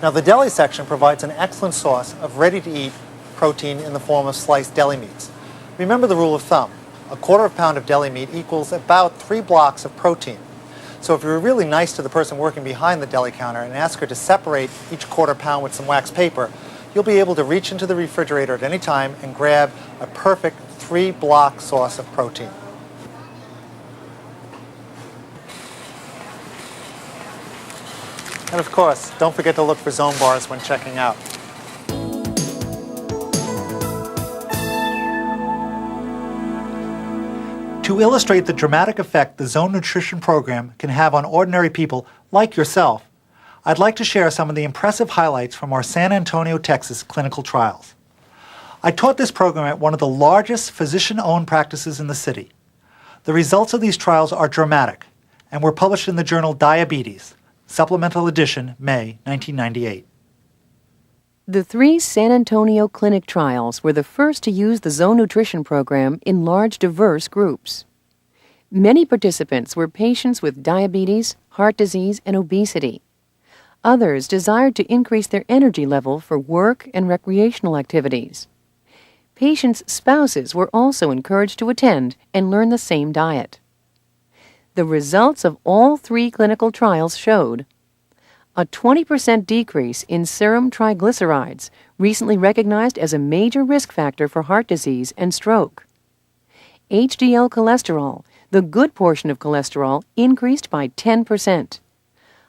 Now, the deli section provides an excellent source of ready-to-eat protein in the form of sliced deli meats. Remember the rule of thumb. A quarter of a pound of deli meat equals about 3 blocks of protein. So if you're really nice to the person working behind the deli counter and ask her to separate each quarter pound with some wax paper, you'll be able to reach into the refrigerator at any time and grab a perfect 3-block source of protein. And of course, don't forget to look for zone bars when checking out. To illustrate the dramatic effect the Zone Nutrition Program can have on ordinary people like yourself, I'd like to share some of the impressive highlights from our San Antonio, Texas clinical trials. I taught this program at one of the largest physician-owned practices in the city. The results of these trials are dramatic and were published in the journal Diabetes, Supplemental Edition, May 1998. The 3 San Antonio clinic trials were the first to use the Zone Nutrition Program in large, diverse groups. Many participants were patients with diabetes, heart disease, and obesity. Others desired to increase their energy level for work and recreational activities. Patients' spouses were also encouraged to attend and learn the same diet. The results of all 3 clinical trials showed a 20% decrease in serum triglycerides, recently recognized as a major risk factor for heart disease and stroke. HDL cholesterol, the good portion of cholesterol, increased by 10%.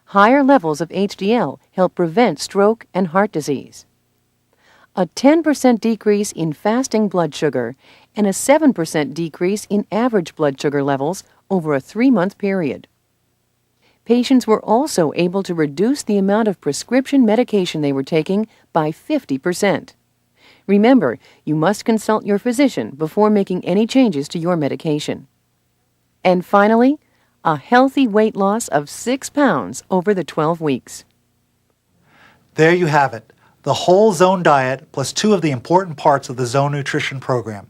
Higher levels of HDL help prevent stroke and heart disease. A 10% decrease in fasting blood sugar and a 7% decrease in average blood sugar levels over a 3-month period. Patients were also able to reduce the amount of prescription medication they were taking by 50%. Remember, you must consult your physician before making any changes to your medication. And finally, a healthy weight loss of 6 pounds over the 12 weeks. There you have it, the whole Zone diet plus 2 of the important parts of the Zone Nutrition program.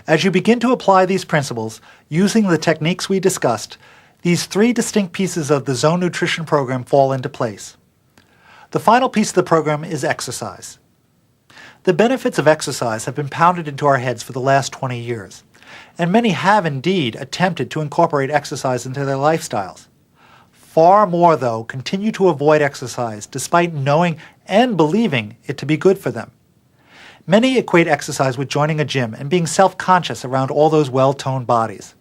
As you begin to apply these principles, using the techniques we discussed, these 3 distinct pieces of the Zone Nutrition program fall into place. The final piece of the program is exercise. The benefits of exercise have been pounded into our heads for the last 20 years, and many have indeed attempted to incorporate exercise into their lifestyles. Far more, though, continue to avoid exercise despite knowing and believing it to be good for them. Many equate exercise with joining a gym and being self-conscious around all those well-toned bodies.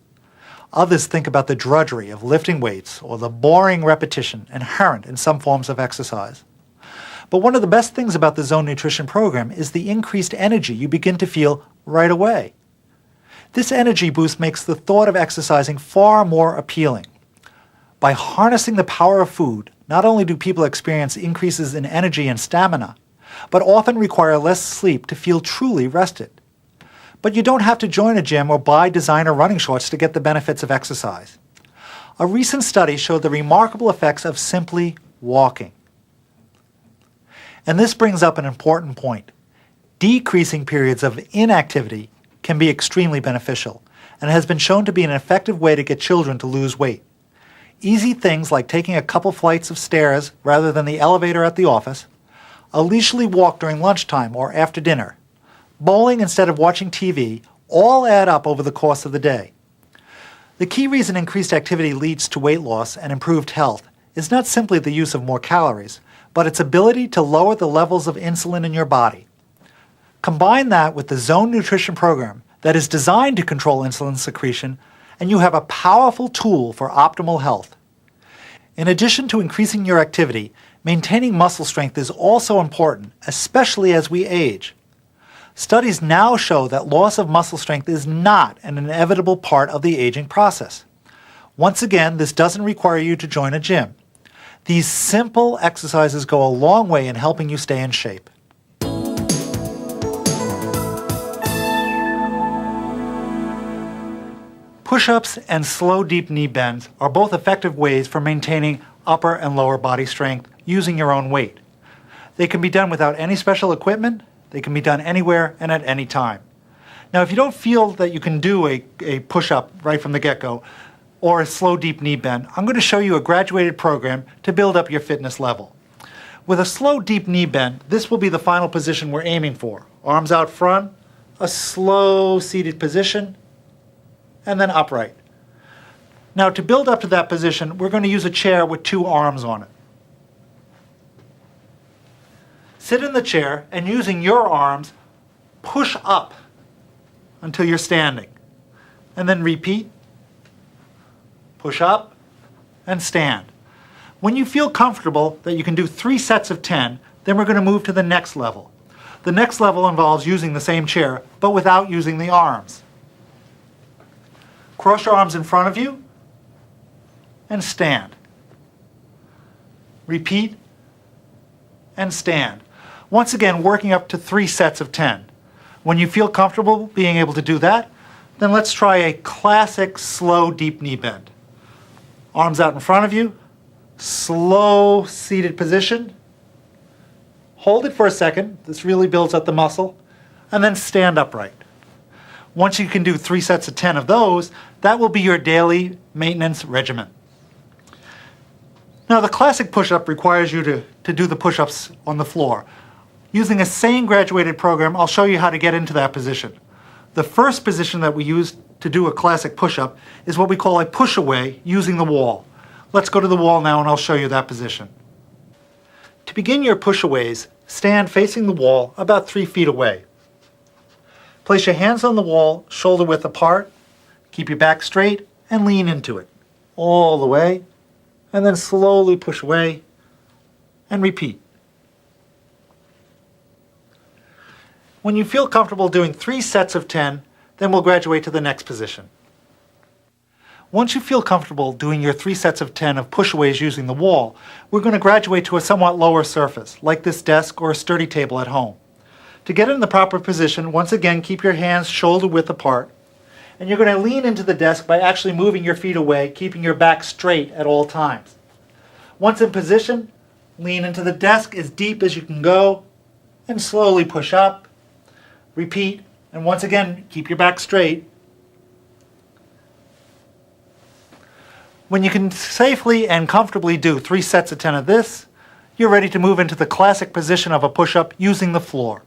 Others think about the drudgery of lifting weights or the boring repetition inherent in some forms of exercise. But one of the best things about the Zone Nutrition program is the increased energy you begin to feel right away. This energy boost makes the thought of exercising far more appealing. By harnessing the power of food, not only do people experience increases in energy and stamina, but often require less sleep to feel truly rested. But you don't have to join a gym or buy designer running shorts to get the benefits of exercise. A recent study showed the remarkable effects of simply walking. And this brings up an important point. Decreasing periods of inactivity can be extremely beneficial and has been shown to be an effective way to get children to lose weight. Easy things like taking a couple flights of stairs rather than the elevator at the office, a leisurely walk during lunchtime or after dinner, bowling instead of watching TV, all add up over the course of the day. The key reason increased activity leads to weight loss and improved health is not simply the use of more calories, but its ability to lower the levels of insulin in your body. Combine that with the Zone Nutrition program that is designed to control insulin secretion, and you have a powerful tool for optimal health. In addition to increasing your activity, maintaining muscle strength is also important, especially as we age. Studies now show that loss of muscle strength is not an inevitable part of the aging process. Once again, this doesn't require you to join a gym. These simple exercises go a long way in helping you stay in shape. Push-ups and slow deep knee bends are both effective ways for maintaining upper and lower body strength using your own weight. They can be done without any special equipment. They can be done anywhere and at any time. Now, if you don't feel that you can do a push-up right from the get-go or a slow deep knee bend, I'm going to show you a graduated program to build up your fitness level. With a slow deep knee bend, this will be the final position we're aiming for. Arms out front, a slow seated position, and then upright. Now, to build up to that position, we're going to use a chair with 2 arms on it. Sit in the chair and using your arms, push up until you're standing. And then repeat, push up, and stand. When you feel comfortable that you can do 3 sets of 10, then we're going to move to the next level. The next level involves using the same chair, but without using the arms. Cross your arms in front of you and stand. Repeat and stand. Once again, working up to 3 sets of 10. When you feel comfortable being able to do that, then let's try a classic slow deep knee bend. Arms out in front of you, slow seated position. Hold it for a second. This really builds up the muscle. And then stand upright. Once you can do 3 sets of 10 of those, that will be your daily maintenance regimen. Now, the classic push-up requires you to do the push-ups on the floor. Using a same graduated program, I'll show you how to get into that position. The first position that we use to do a classic push-up is what we call a push-away using the wall. Let's go to the wall now and I'll show you that position. To begin your push-aways, stand facing the wall about 3 feet away. Place your hands on the wall, shoulder width apart, keep your back straight, and lean into it. All the way, and then slowly push away, and repeat. When you feel comfortable doing 3 sets of 10, then we'll graduate to the next position. Once you feel comfortable doing your 3 sets of 10 of pushaways using the wall, we're going to graduate to a somewhat lower surface, like this desk or a sturdy table at home. To get in the proper position, once again, keep your hands shoulder width apart. And you're going to lean into the desk by actually moving your feet away, keeping your back straight at all times. Once in position, lean into the desk as deep as you can go, and slowly push up. Repeat, and once again, keep your back straight. When you can safely and comfortably do 3 sets of 10 of this, you're ready to move into the classic position of a push-up using the floor.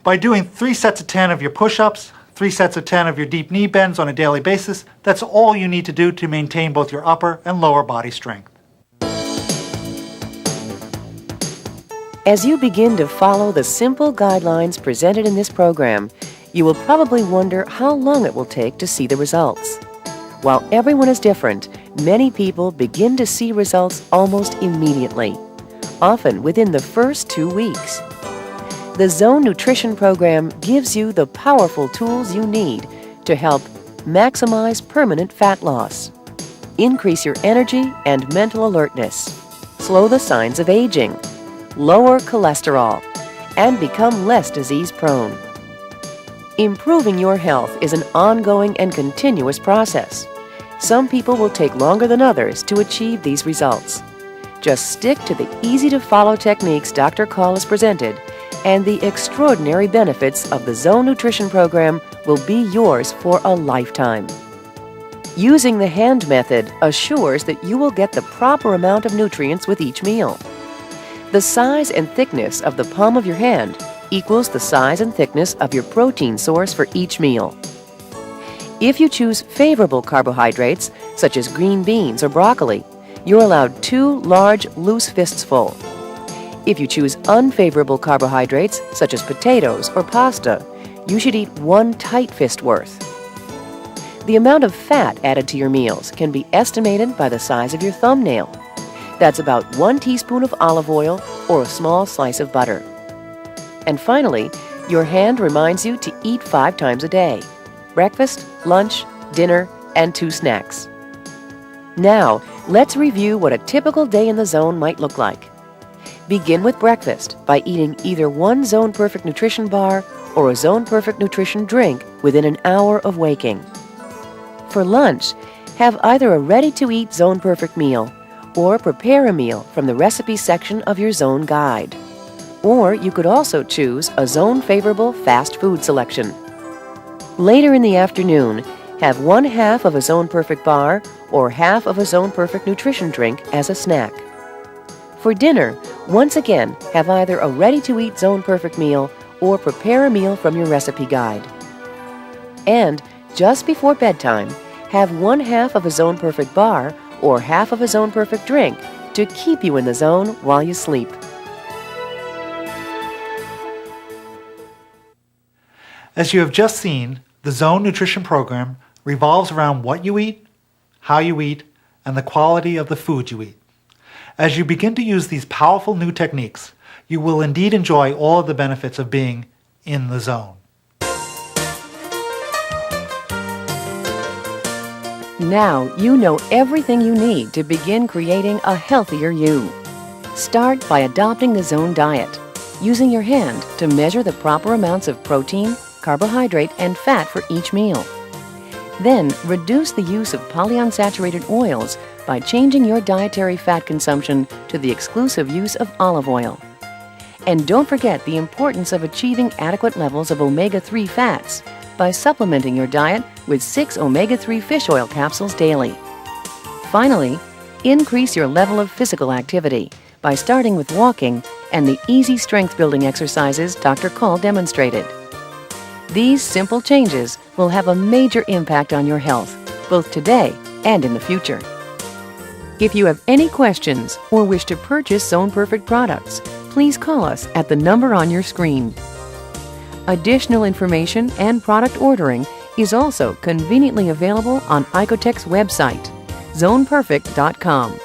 By doing 3 sets of 10 of your push-ups, 3 sets of 10 of your deep knee bends on a daily basis, that's all you need to do to maintain both your upper and lower body strength. As you begin to follow the simple guidelines presented in this program, you will probably wonder how long it will take to see the results. While everyone is different, many people begin to see results almost immediately, often within the first 2 weeks. The Zone Nutrition Program gives you the powerful tools you need to help maximize permanent fat loss, increase your energy and mental alertness, slow the signs of aging, lower cholesterol, and become less disease-prone. Improving your health is an ongoing and continuous process. Some people will take longer than others to achieve these results. Just stick to the easy-to-follow techniques Dr. Call has presented, and the extraordinary benefits of the Zone Nutrition Program will be yours for a lifetime. Using the hand method assures that you will get the proper amount of nutrients with each meal. The size and thickness of the palm of your hand equals the size and thickness of your protein source for each meal. If you choose favorable carbohydrates, such as green beans or broccoli, you're allowed 2 large, loose fists full. If you choose unfavorable carbohydrates, such as potatoes or pasta, you should eat 1 tight fist worth. The amount of fat added to your meals can be estimated by the size of your thumbnail. That's about 1 teaspoon of olive oil or a small slice of butter. And finally, your hand reminds you to eat 5 times a day: breakfast, lunch, dinner, and 2 snacks. Now, let's review what a typical day in the Zone might look like. Begin with breakfast by eating either 1 Zone Perfect Nutrition bar or a Zone Perfect Nutrition drink within an hour of waking. For lunch, have either a ready-to-eat Zone Perfect meal or prepare a meal from the recipe section of your Zone guide. Or you could also choose a Zone-favorable fast food selection. Later in the afternoon, have 1/2 of a Zone Perfect bar or half of a Zone Perfect Nutrition drink as a snack. For dinner, once again, have either a ready-to-eat Zone Perfect meal or prepare a meal from your recipe guide. And just before bedtime, have 1/2 of a Zone Perfect bar or half of a Zone Perfect drink to keep you in the zone while you sleep. As you have just seen, the Zone Nutrition Program revolves around what you eat, how you eat, and the quality of the food you eat. As you begin to use these powerful new techniques, you will indeed enjoy all of the benefits of being in the zone. Now you know everything you need to begin creating a healthier you. Start by adopting the Zone diet, using your hand to measure the proper amounts of protein, carbohydrate, and fat for each meal. Then reduce the use of polyunsaturated oils by changing your dietary fat consumption to the exclusive use of olive oil. And don't forget the importance of achieving adequate levels of omega-3 fats by supplementing your diet with 6 omega-3 fish oil capsules daily. Finally, increase your level of physical activity by starting with walking and the easy strength-building exercises Dr. Call demonstrated. These simple changes will have a major impact on your health, both today and in the future. If you have any questions or wish to purchase Zone Perfect products, please call us at the number on your screen. Additional information and product ordering is also conveniently available on Icotech's website, zoneperfect.com.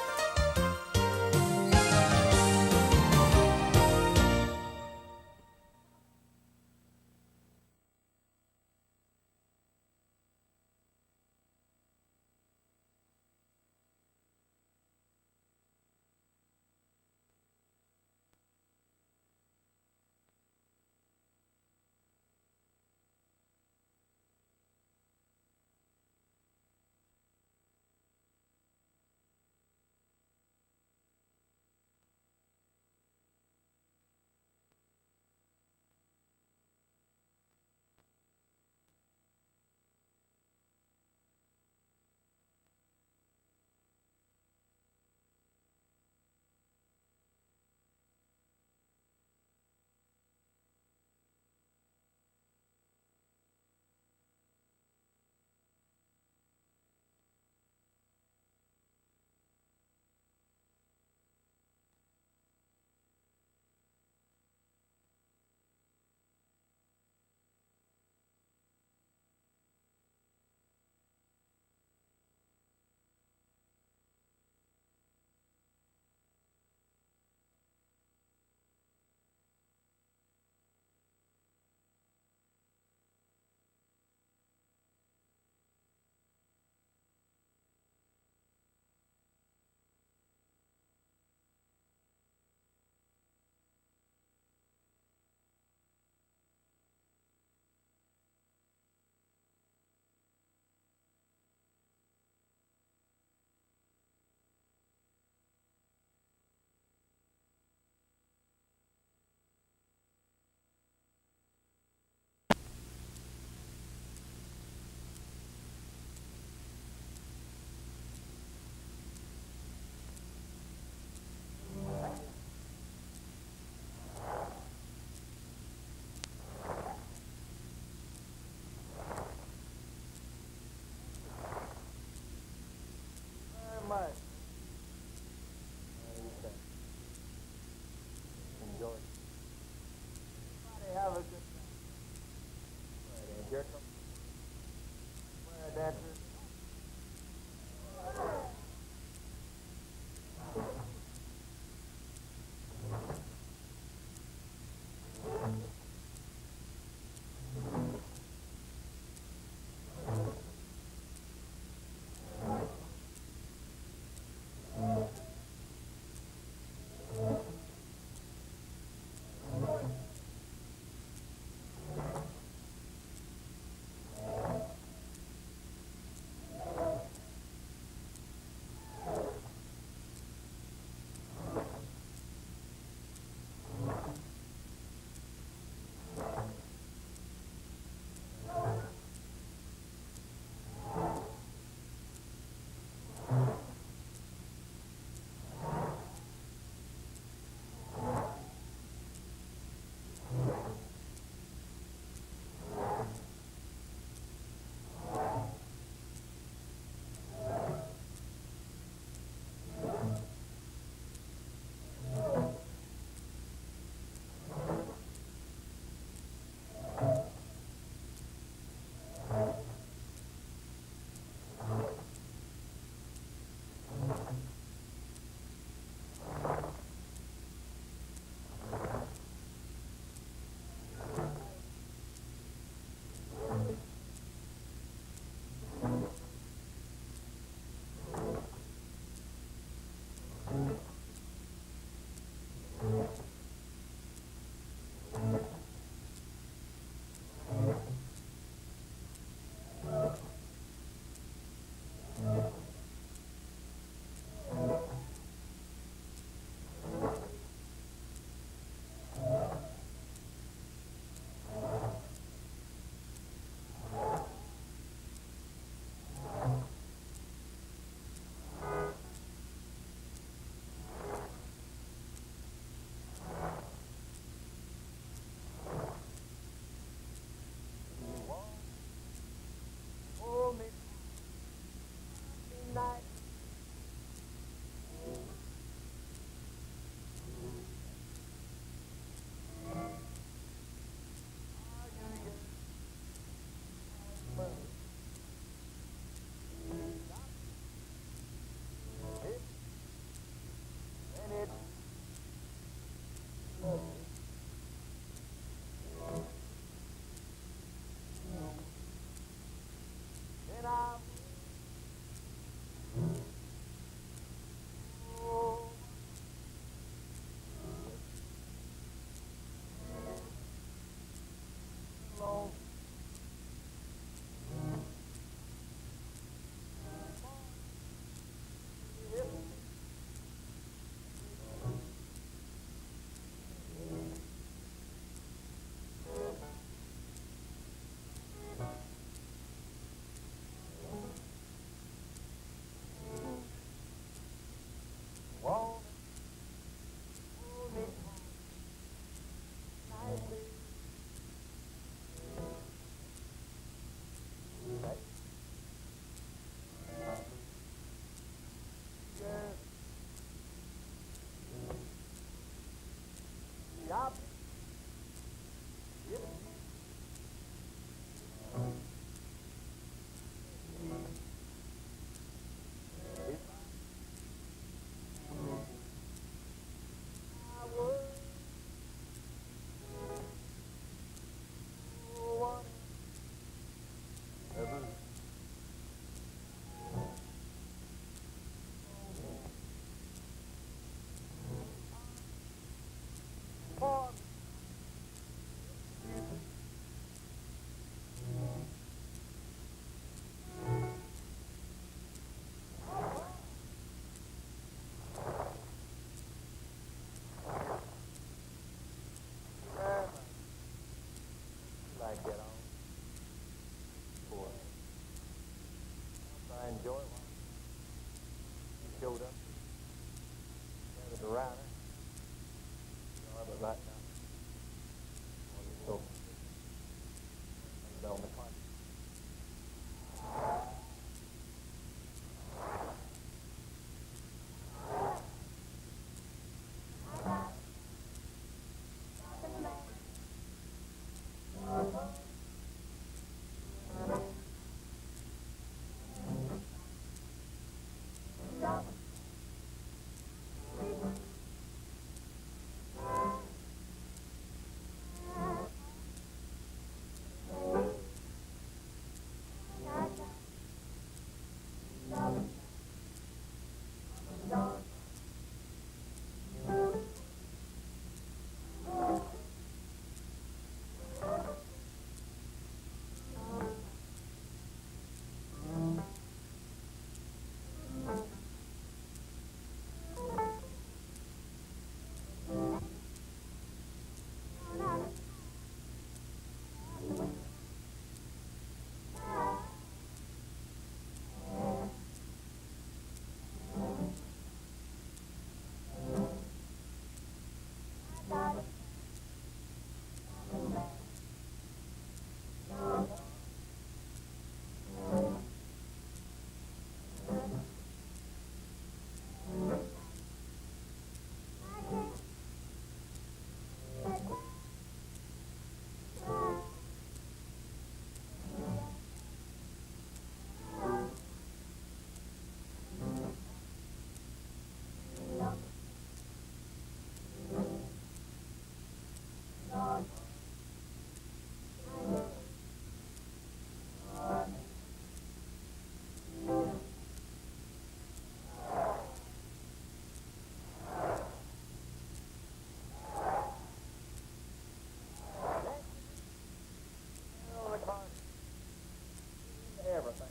Everything.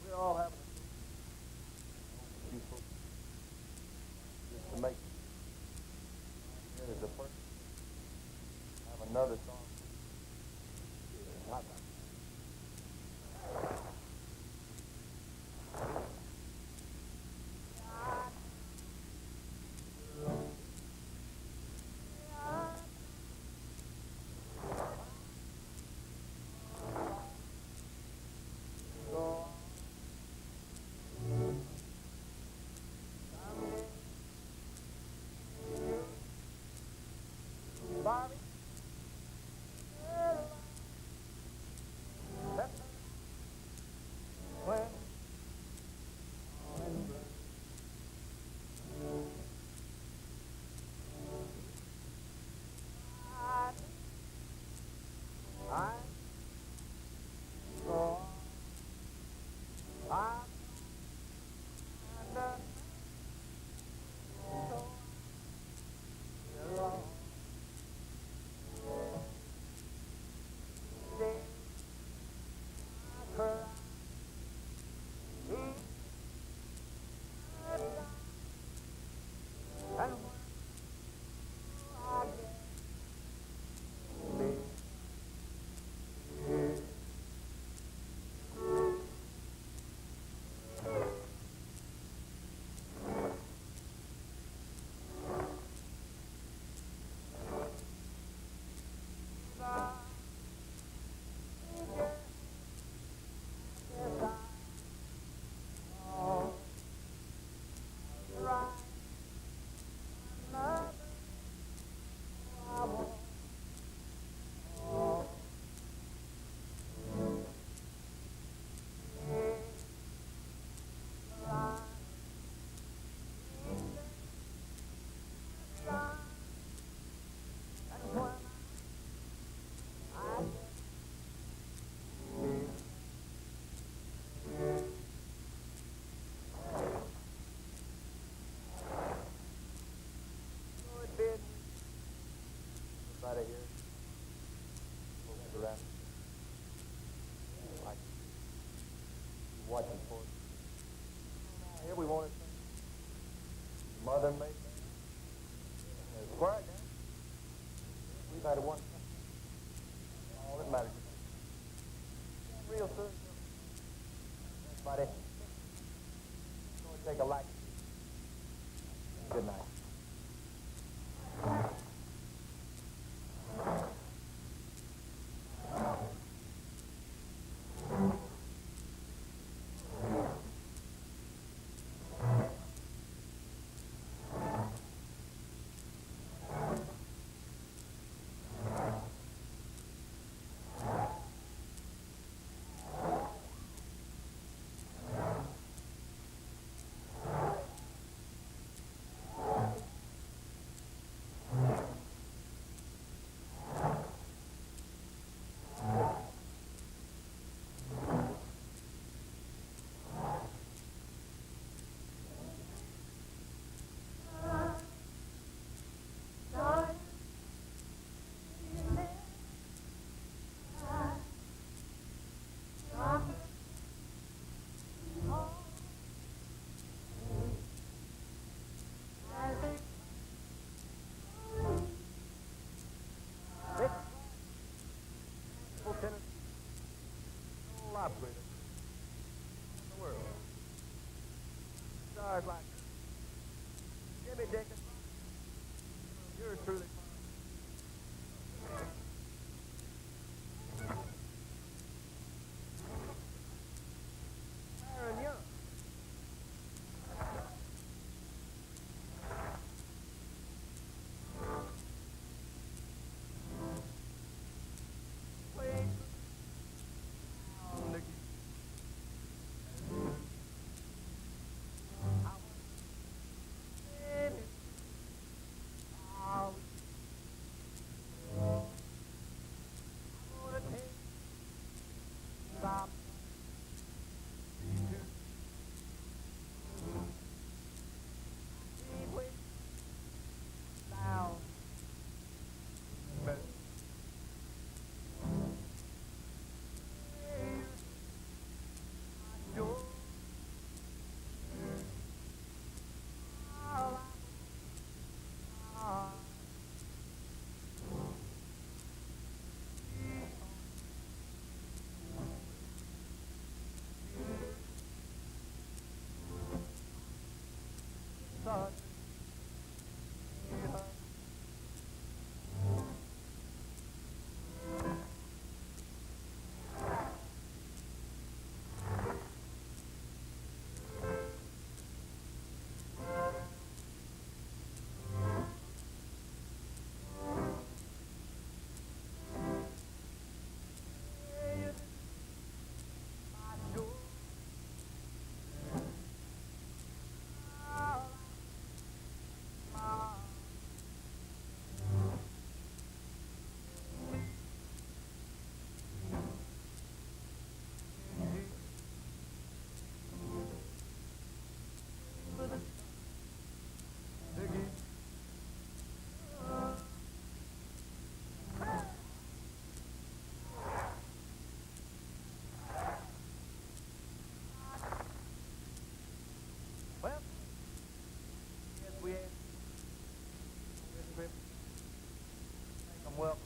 We're all having a useful just to make it as a person have another song. Not that. Bobby. When I go I out of here. We'll get around. Like watching for it. Here we want it. Mother made it's quiet now. We've had one. All that matters. Real soon. Everybody. Go take a light. Good night. Operator in the world. Stars like Jimmy Dickens. Yours truly. Aaron Young. Well, yes, we had this trip. Make 'em welcome.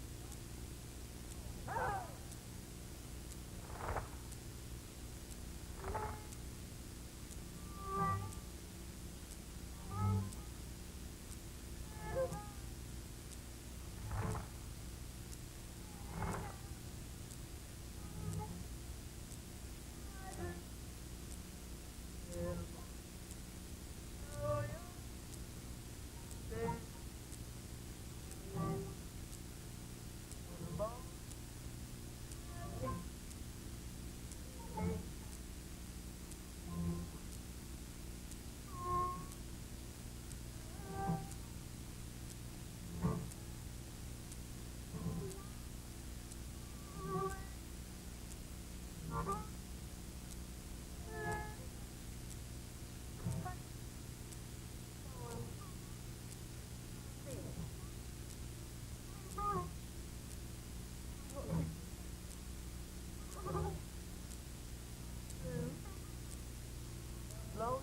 Slow.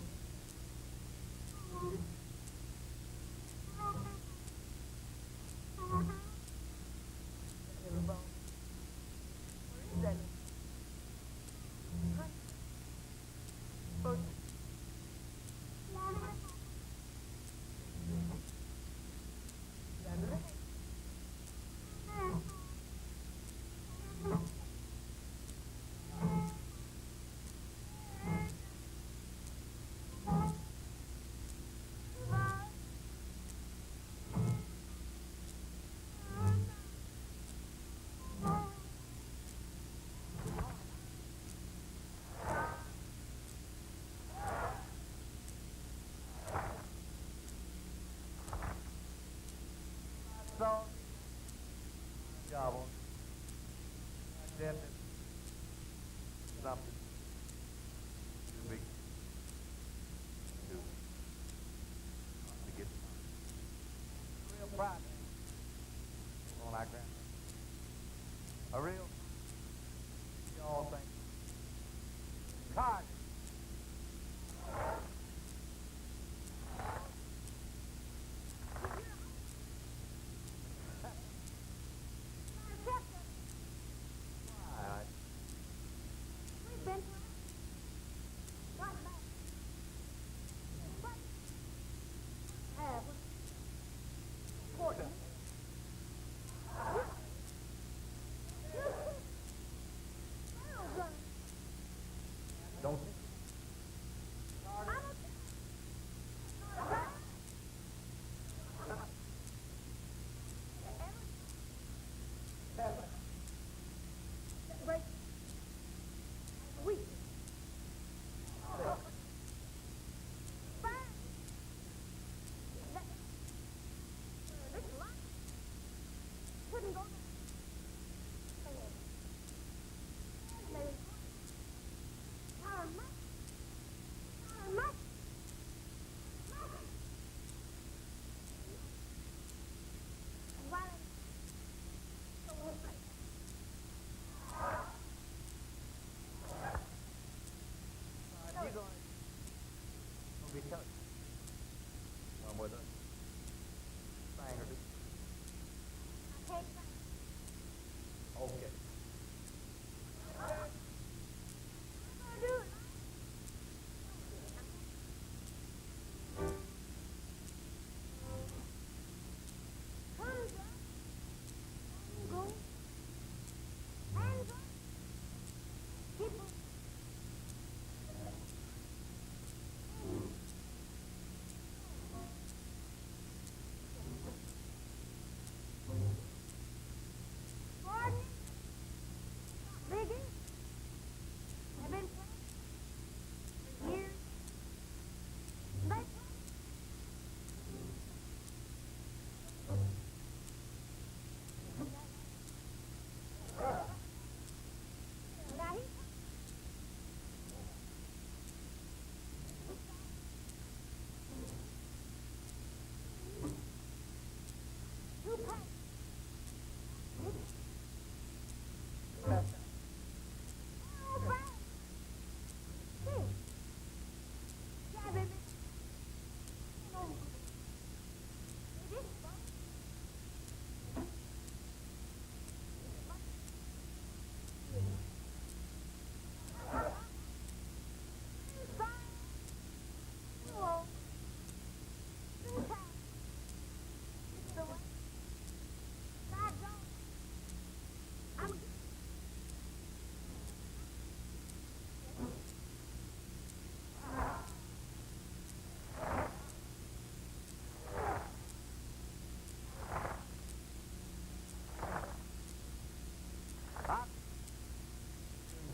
So, job on definitely something to be to get real pride on our grand. A real y'all think God. Don't you're going to be telling one with us. Sang or do. Okay.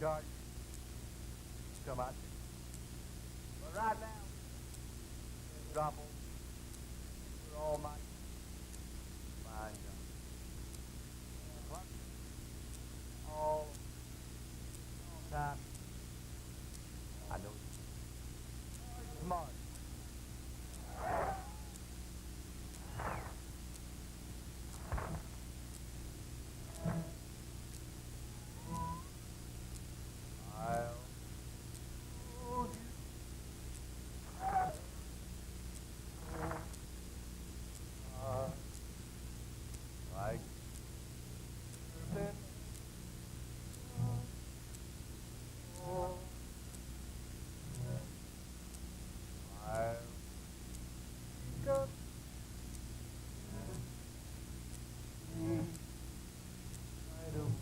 God, come out. But right now, drop on. We're all my fine God. All time. I know. Smart. I'll hold you. Like I'll go. I don't.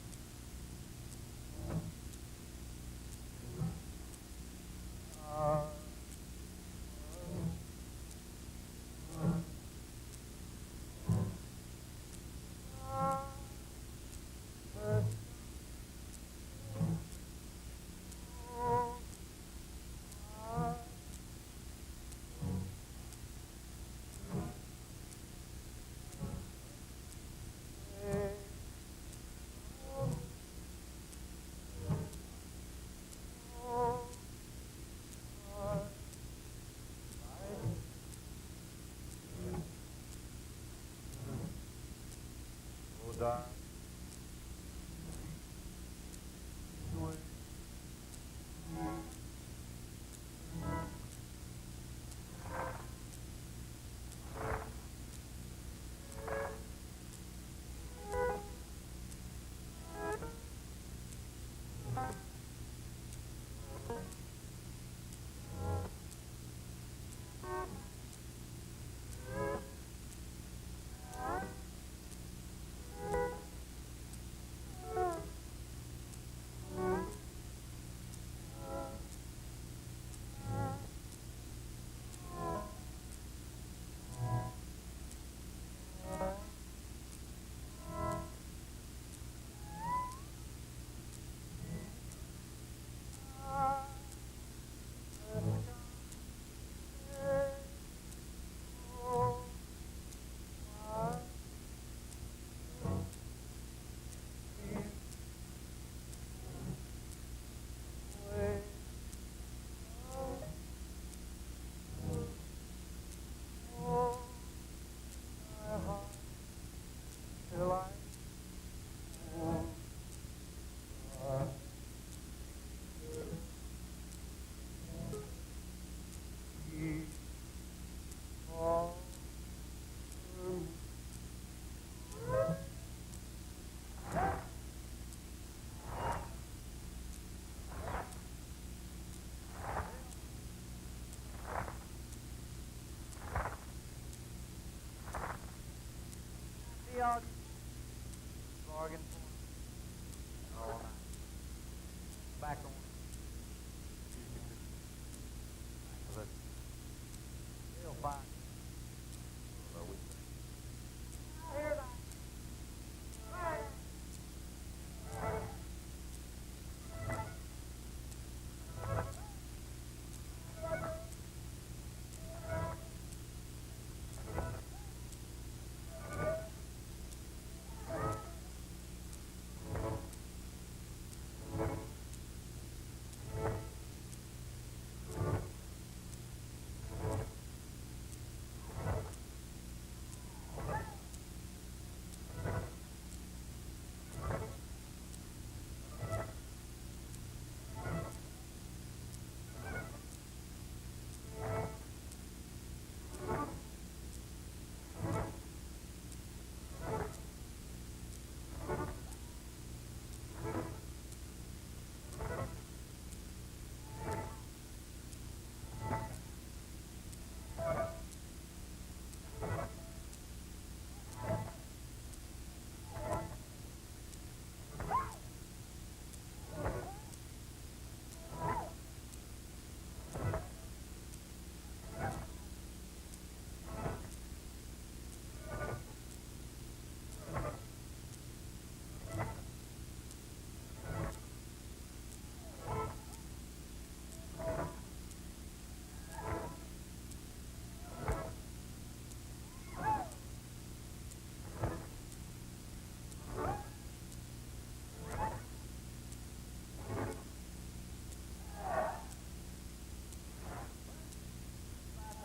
Dark.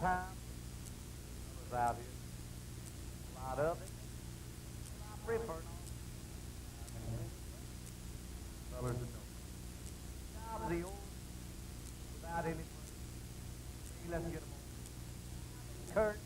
Sometimes others out here, a lot of it. I prefer not. Brothers and sisters. Jobs the old without any praise. Let's get them on. Kurt.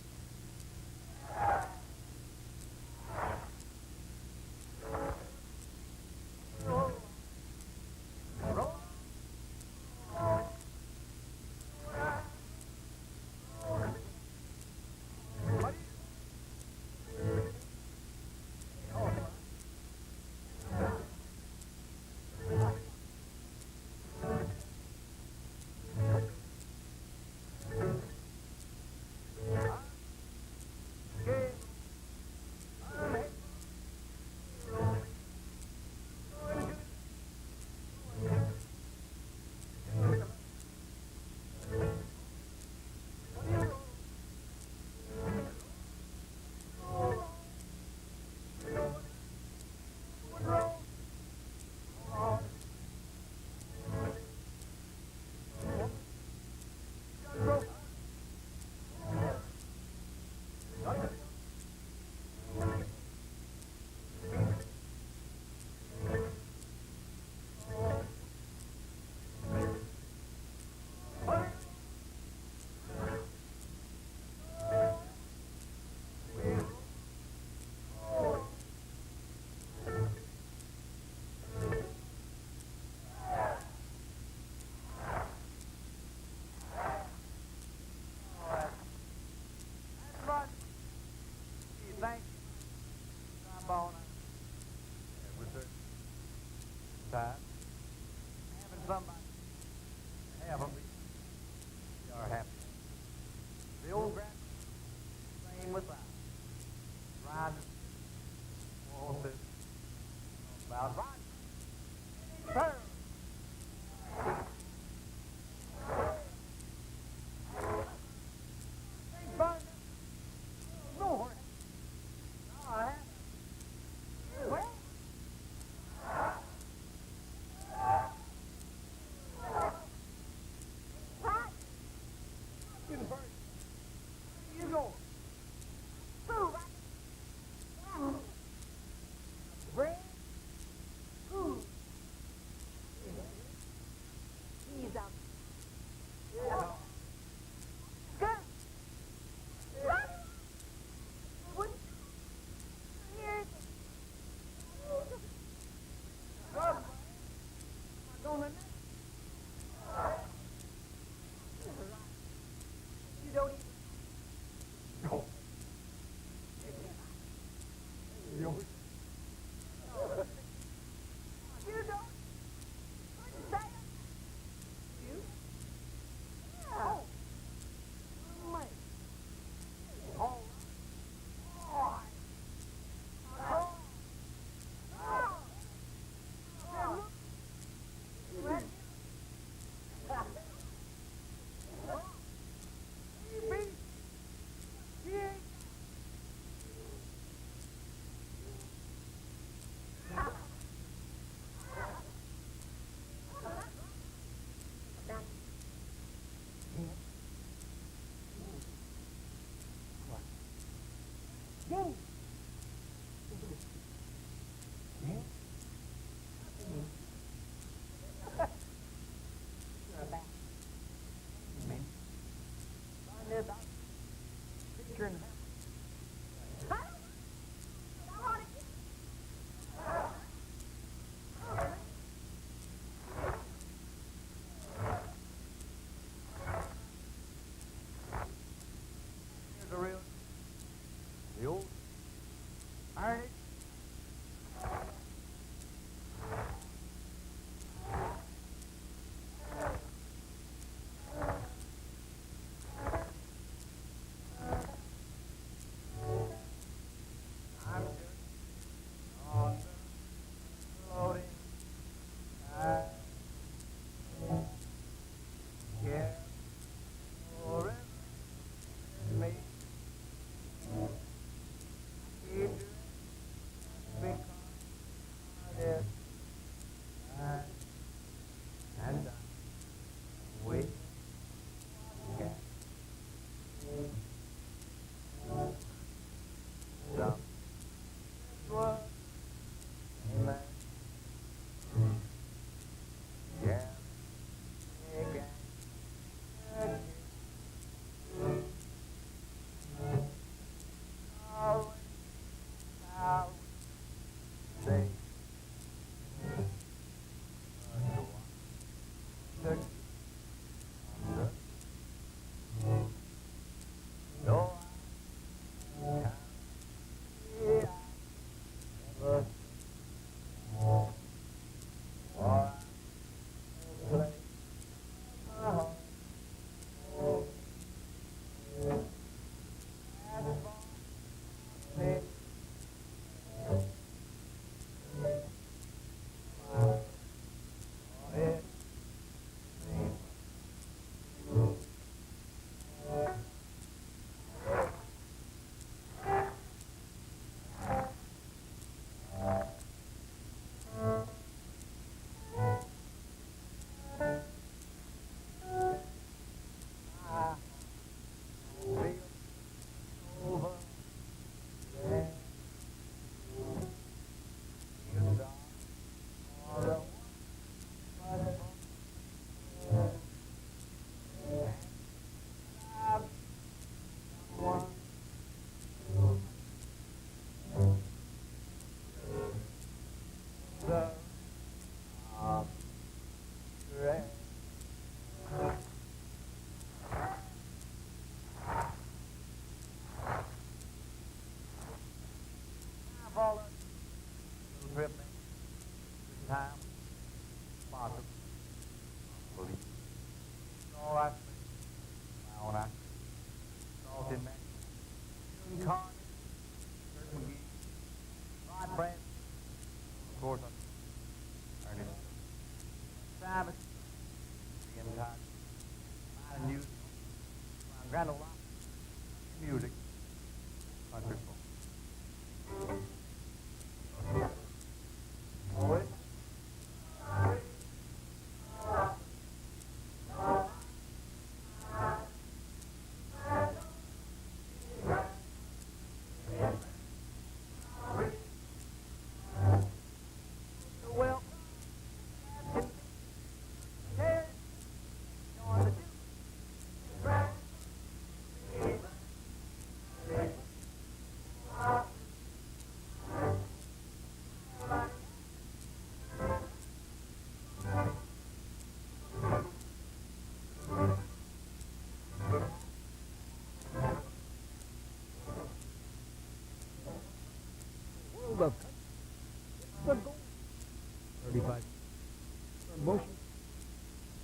Thank you. Trombone. Every certain time. Having somebody have them. We are happy. The old grand same with us. Riding. Oh, this. About right. Turn. The real, the old iron. World of the goal. 35 motion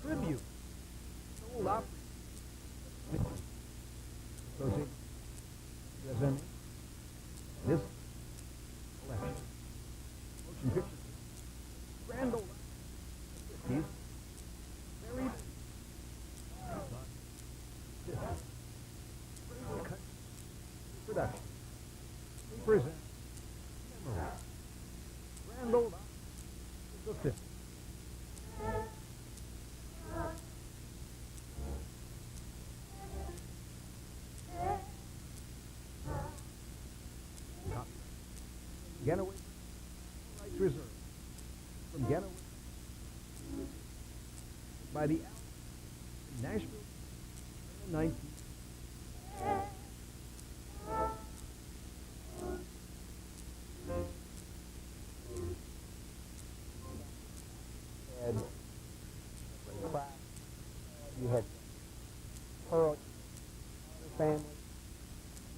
tribute. Sold out. Associated USM. This collection. Motion picture. Grand Ole Opry. 50s. Very production. We present Memory. Grand Ole Opry. The 50s. Getaway rights reserved from Getaway by the Allen in Nashville in the 19th. Had class, you had Pearl, her family,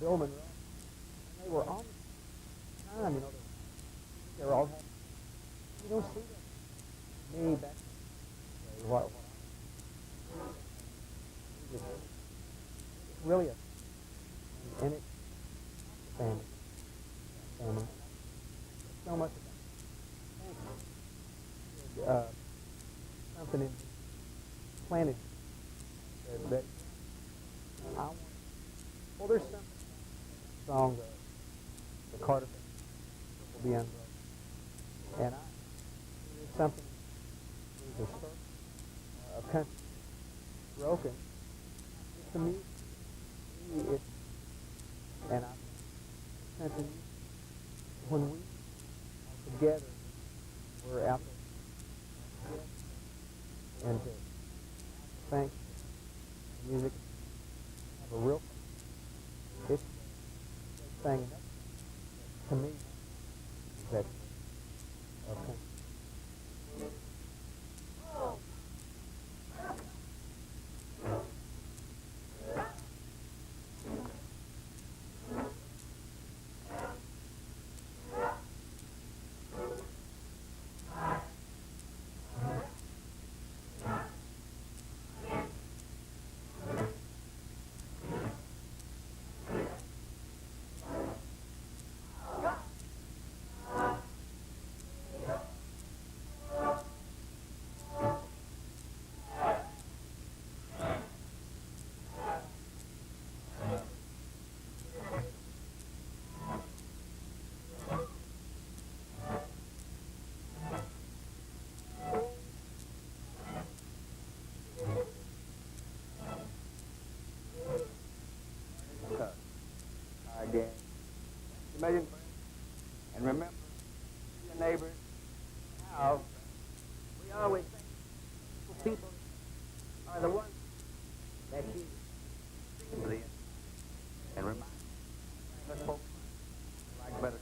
Bill Monroe, and they were on the time, they're all happy. You don't see that. Me back what it's really and it family. So much about something in planted that I want. Well, there's some song the Carter will be unbroken. And there's something, there's a circle of country broken. It's the music. And I country music. When we are together, we're out there. And to thank music, have a real it's thing to me that okay. again. Thank you, million friends. And remember, your neighbors, how we always think people are the ones that keep the and remind us folks like better.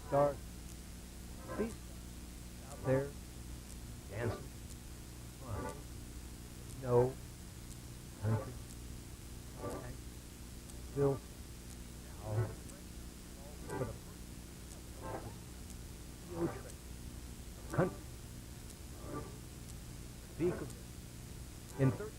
Start. Peace out there dancing. Fun. No country. Still now for the steel train. Country. Speak of in 30